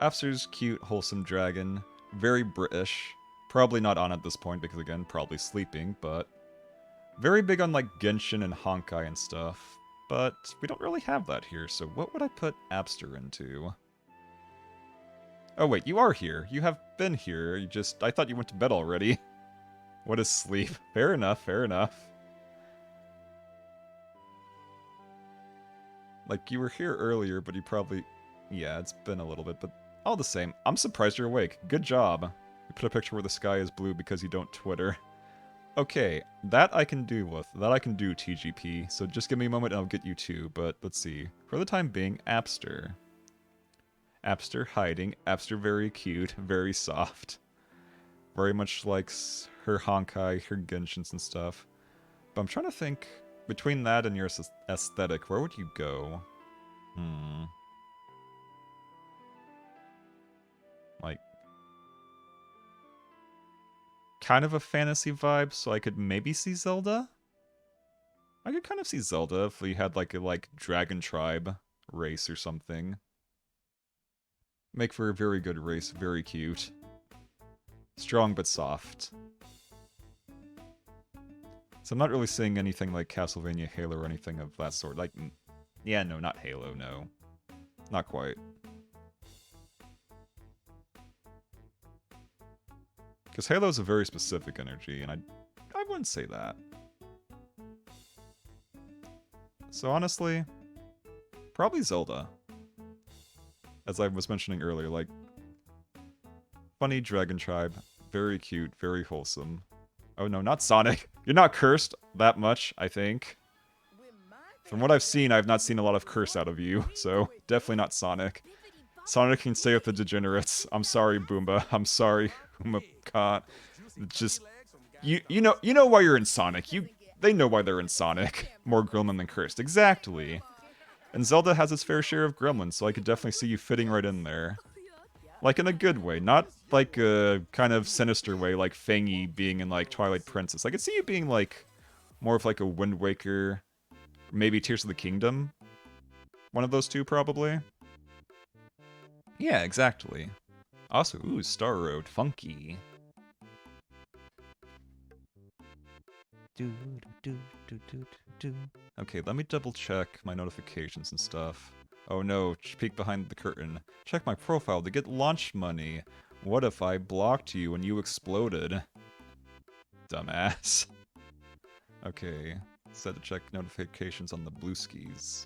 Apster's cute, wholesome dragon. Very British. Probably not on at this point because, again, probably sleeping, but... very big on, like, Genshin and Honkai and stuff. But we don't really have that here, so what would I put Apster into? Oh wait, you are here. You have been here. I thought you went to bed already. What is sleep? Fair enough, fair enough. Like, you were here earlier, but you probably... yeah, it's been a little bit, but all the same, I'm surprised you're awake. Good job. You put a picture where the sky is blue because you don't Twitter. Okay, that I can do with. That I can do, TGP. So just give me a moment and I'll get you two, but let's see. For the time being, Apster. Apster hiding. Apster very cute, very soft. Very much likes her Honkai, her Genshins and stuff. But I'm trying to think, between that and your aesthetic, where would you go? Like, kind of a fantasy vibe, so I could maybe see Zelda? I could kind of see Zelda if we had like a Dragon Tribe race or something. Make for a very good race, very cute. Strong but soft. So I'm not really seeing anything like Castlevania, Halo, or anything of that sort. Like, yeah, no, not Halo, no. Not quite. Because Halo's a very specific energy, and I wouldn't say that. So honestly, probably Zelda. As I was mentioning earlier, like, funny Dragon Tribe, very cute, very wholesome. Oh no, not Sonic. You're not cursed that much, I think. From what I've seen, I've not seen a lot of curse out of you, so definitely not Sonic. Sonic can stay with the degenerates. I'm sorry, Boomba. I'm sorry, Humakat. Just, you know why you're in Sonic. They know why they're in Sonic. More Gremlin than cursed. Exactly. And Zelda has its fair share of gremlins, so I could definitely see you fitting right in there. Like, in a good way, not like a kind of sinister way, like Fangy being in, like, Twilight Princess. I could see you being, like, more of, like, a Wind Waker, maybe Tears of the Kingdom. One of those two, probably. Yeah, exactly. Also, ooh, Star Road, funky. Okay, let me double check my notifications and stuff. Oh no, peek behind the curtain. Check my profile to get launch money. What if I blocked you and you exploded? Dumbass. Okay, set to check notifications on the blue skis.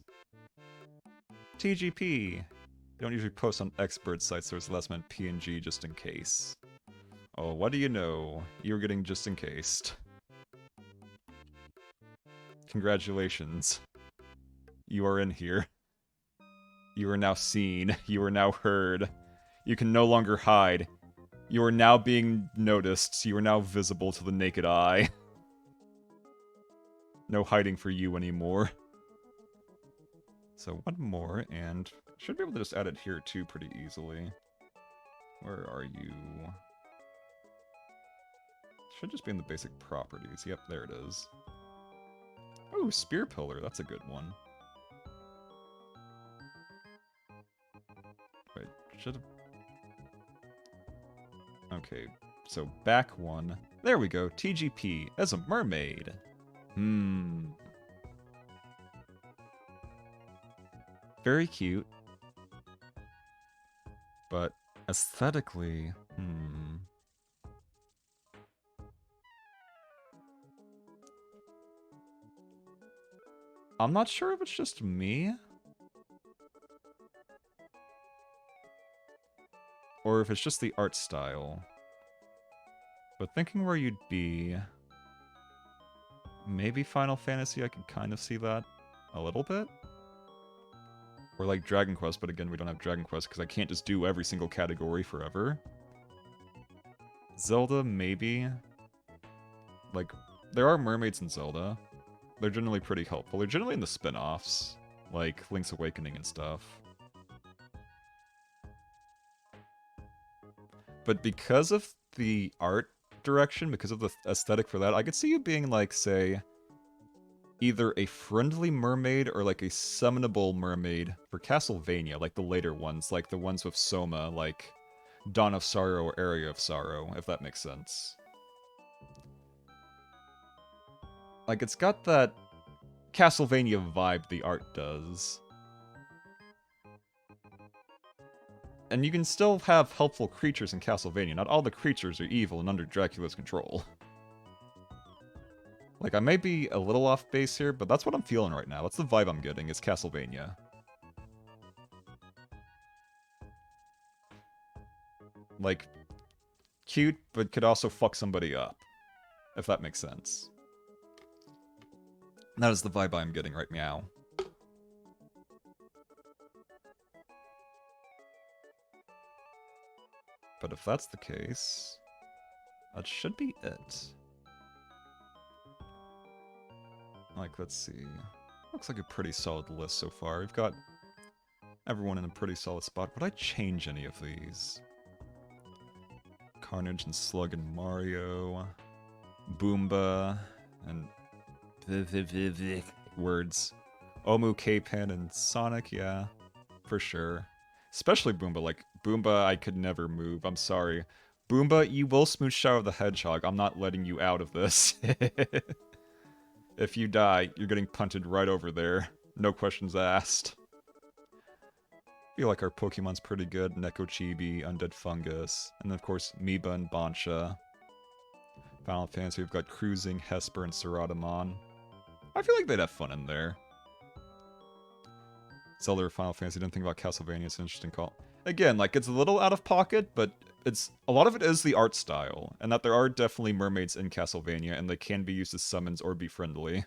TGP! Don't usually post on expert sites, so it's less meant PNG just in case. Oh, what do you know? You're getting just in cased. Congratulations. You are in here. You are now seen. You are now heard. You can no longer hide. You are now being noticed. You are now visible to the naked eye. No hiding for you anymore. So one more, and should be able to just add it here too pretty easily. Where are you? Should just be in the basic properties. Yep, there it is. Oh, Spear Pillar. That's a good one. Wait, should have... Okay, so back one. There we go, TGP as a mermaid. Very cute. But aesthetically, I'm not sure if it's just me. Or if it's just the art style. But thinking where you'd be... maybe Final Fantasy, I could kind of see that a little bit. Or like Dragon Quest, but again, we don't have Dragon Quest because I can't just do every single category forever. Zelda, maybe. Like, there are mermaids in Zelda. They're generally pretty helpful. They're generally in the spin-offs, like Link's Awakening and stuff. But because of the art direction, because of the aesthetic for that, I could see you being like, say, either a friendly mermaid or like a summonable mermaid for Castlevania, like the later ones, like the ones with Soma, like Dawn of Sorrow or Area of Sorrow, if that makes sense. Like, it's got that Castlevania vibe the art does. And you can still have helpful creatures in Castlevania. Not all the creatures are evil and under Dracula's control. Like, I may be a little off base here, but that's what I'm feeling right now. That's the vibe I'm getting, is Castlevania. Like, cute, but could also fuck somebody up. If that makes sense. That is the vibe I'm getting right now. But if that's the case, that should be it. Like, let's see. Looks like a pretty solid list so far. We've got everyone in a pretty solid spot. Would I change any of these? Carnage and Slug and Mario. Boomba and words. Omu, K-Pan, and Sonic, yeah. For sure. Especially Boomba. Like, Boomba, I could never move. I'm sorry. Boomba, you will smooch Shadow the Hedgehog. I'm not letting you out of this. If you die, you're getting punted right over there. No questions asked. Feel like our Pokemon's pretty good. Neko Chibi, Undead Fungus, and then of course Miba and Bancha. Final Fantasy, we've got Cruising, Hesper, and Saratamon. I feel like they'd have fun in there. Zelda or Final Fantasy, didn't think about Castlevania, it's an interesting call. Again, like, it's a little out of pocket, but a lot of it is the art style, and that there are definitely mermaids in Castlevania, and they can be used as summons or be friendly.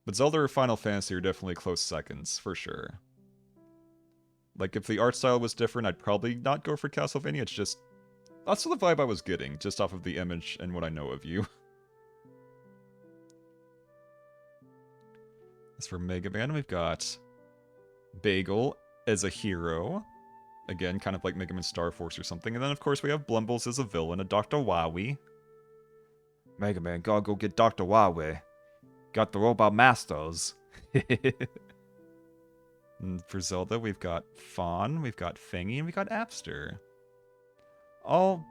But Zelda or Final Fantasy are definitely close seconds, for sure. Like, if the art style was different, I'd probably not go for Castlevania, it's just... That's the vibe I was getting, just off of the image and what I know of you. As for Mega Man, we've got Bagel as a hero. Again, kind of like Mega Man Star Force or something. And then, of course, we have Blumbles as a villain, a Dr. Wowie. Mega Man, gotta go get Dr. Wowie. Got the Robot Masters. And for Zelda, we've got Fawn, we've got Fangy, and we've got Apster. All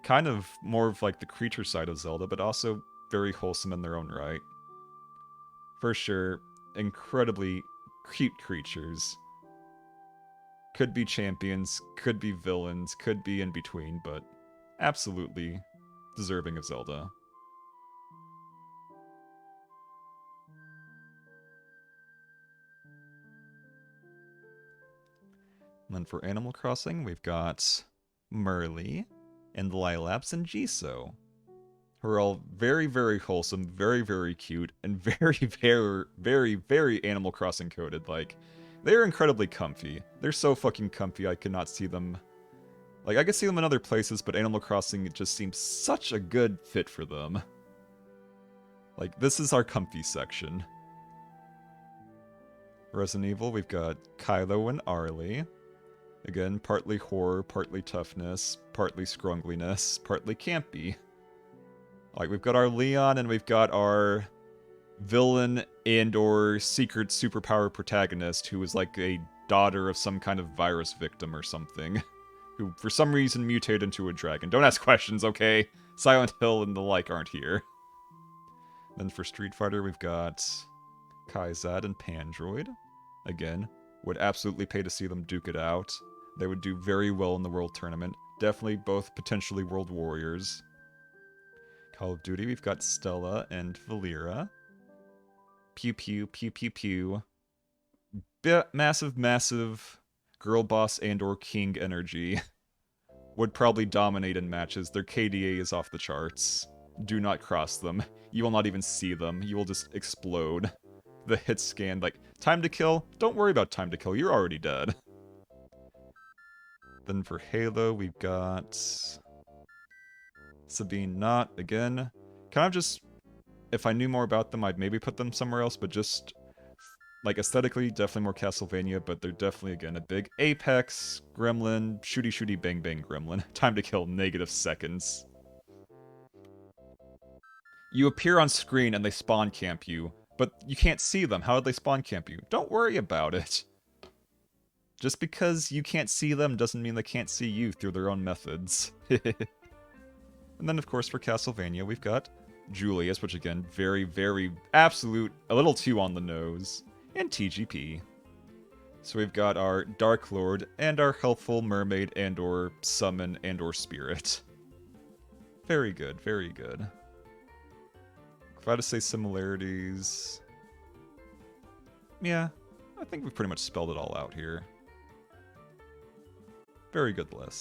kind of more of like the creature side of Zelda, but also very wholesome in their own right. For sure, incredibly cute creatures. Could be champions, could be villains, could be in between, but absolutely deserving of Zelda. And then for Animal Crossing, we've got Merly, and Lilaps, and Jiso. Who are all very, very wholesome, very, very cute, and very, very, very, very Animal Crossing coded. Like, they're incredibly comfy. They're so fucking comfy, I could not see them... Like, I could see them in other places, but Animal Crossing just seems such a good fit for them. Like, this is our comfy section. Resident Evil, we've got Kylo and Arlie. Again, partly horror, partly toughness, partly scrungliness, partly campy. Like, we've got our Leon, and we've got our villain and or secret superpower protagonist who is like a daughter of some kind of virus victim or something. Who, for some reason, mutated into a dragon. Don't ask questions, okay? Silent Hill and the like aren't here. Then for Street Fighter, we've got Kaizad and Pandroid. Again, would absolutely pay to see them duke it out. They would do very well in the World Tournament. Definitely both potentially World Warriors. Call of Duty, we've got Stella and Valera. Pew pew, pew pew pew. Massive, massive girl boss and or king energy. Would probably dominate in matches. Their KDA is off the charts. Do not cross them. You will not even see them. You will just explode. the hit scan. Like, time to kill? Don't worry about time to kill. You're already dead. Then for Halo, we've got Sabine Not, again. Kind of just, if I knew more about them, I'd maybe put them somewhere else, but just, like, aesthetically, definitely more Castlevania, but they're definitely, again, a big Apex, Gremlin, shooty bang bang Gremlin. Time to kill, -seconds. You appear on screen and they spawn camp you, but you can't see them. How did they spawn camp you? Don't worry about it. Just because you can't see them doesn't mean they can't see you through their own methods. And then, of course, for Castlevania, we've got Julius, which again, very, very absolute, a little too on the nose, and TGP. So we've got our Dark Lord and our helpful mermaid and or summon and or spirit. Very good, very good. If I had to say similarities... Yeah, I think we've pretty much spelled it all out here. Very good list.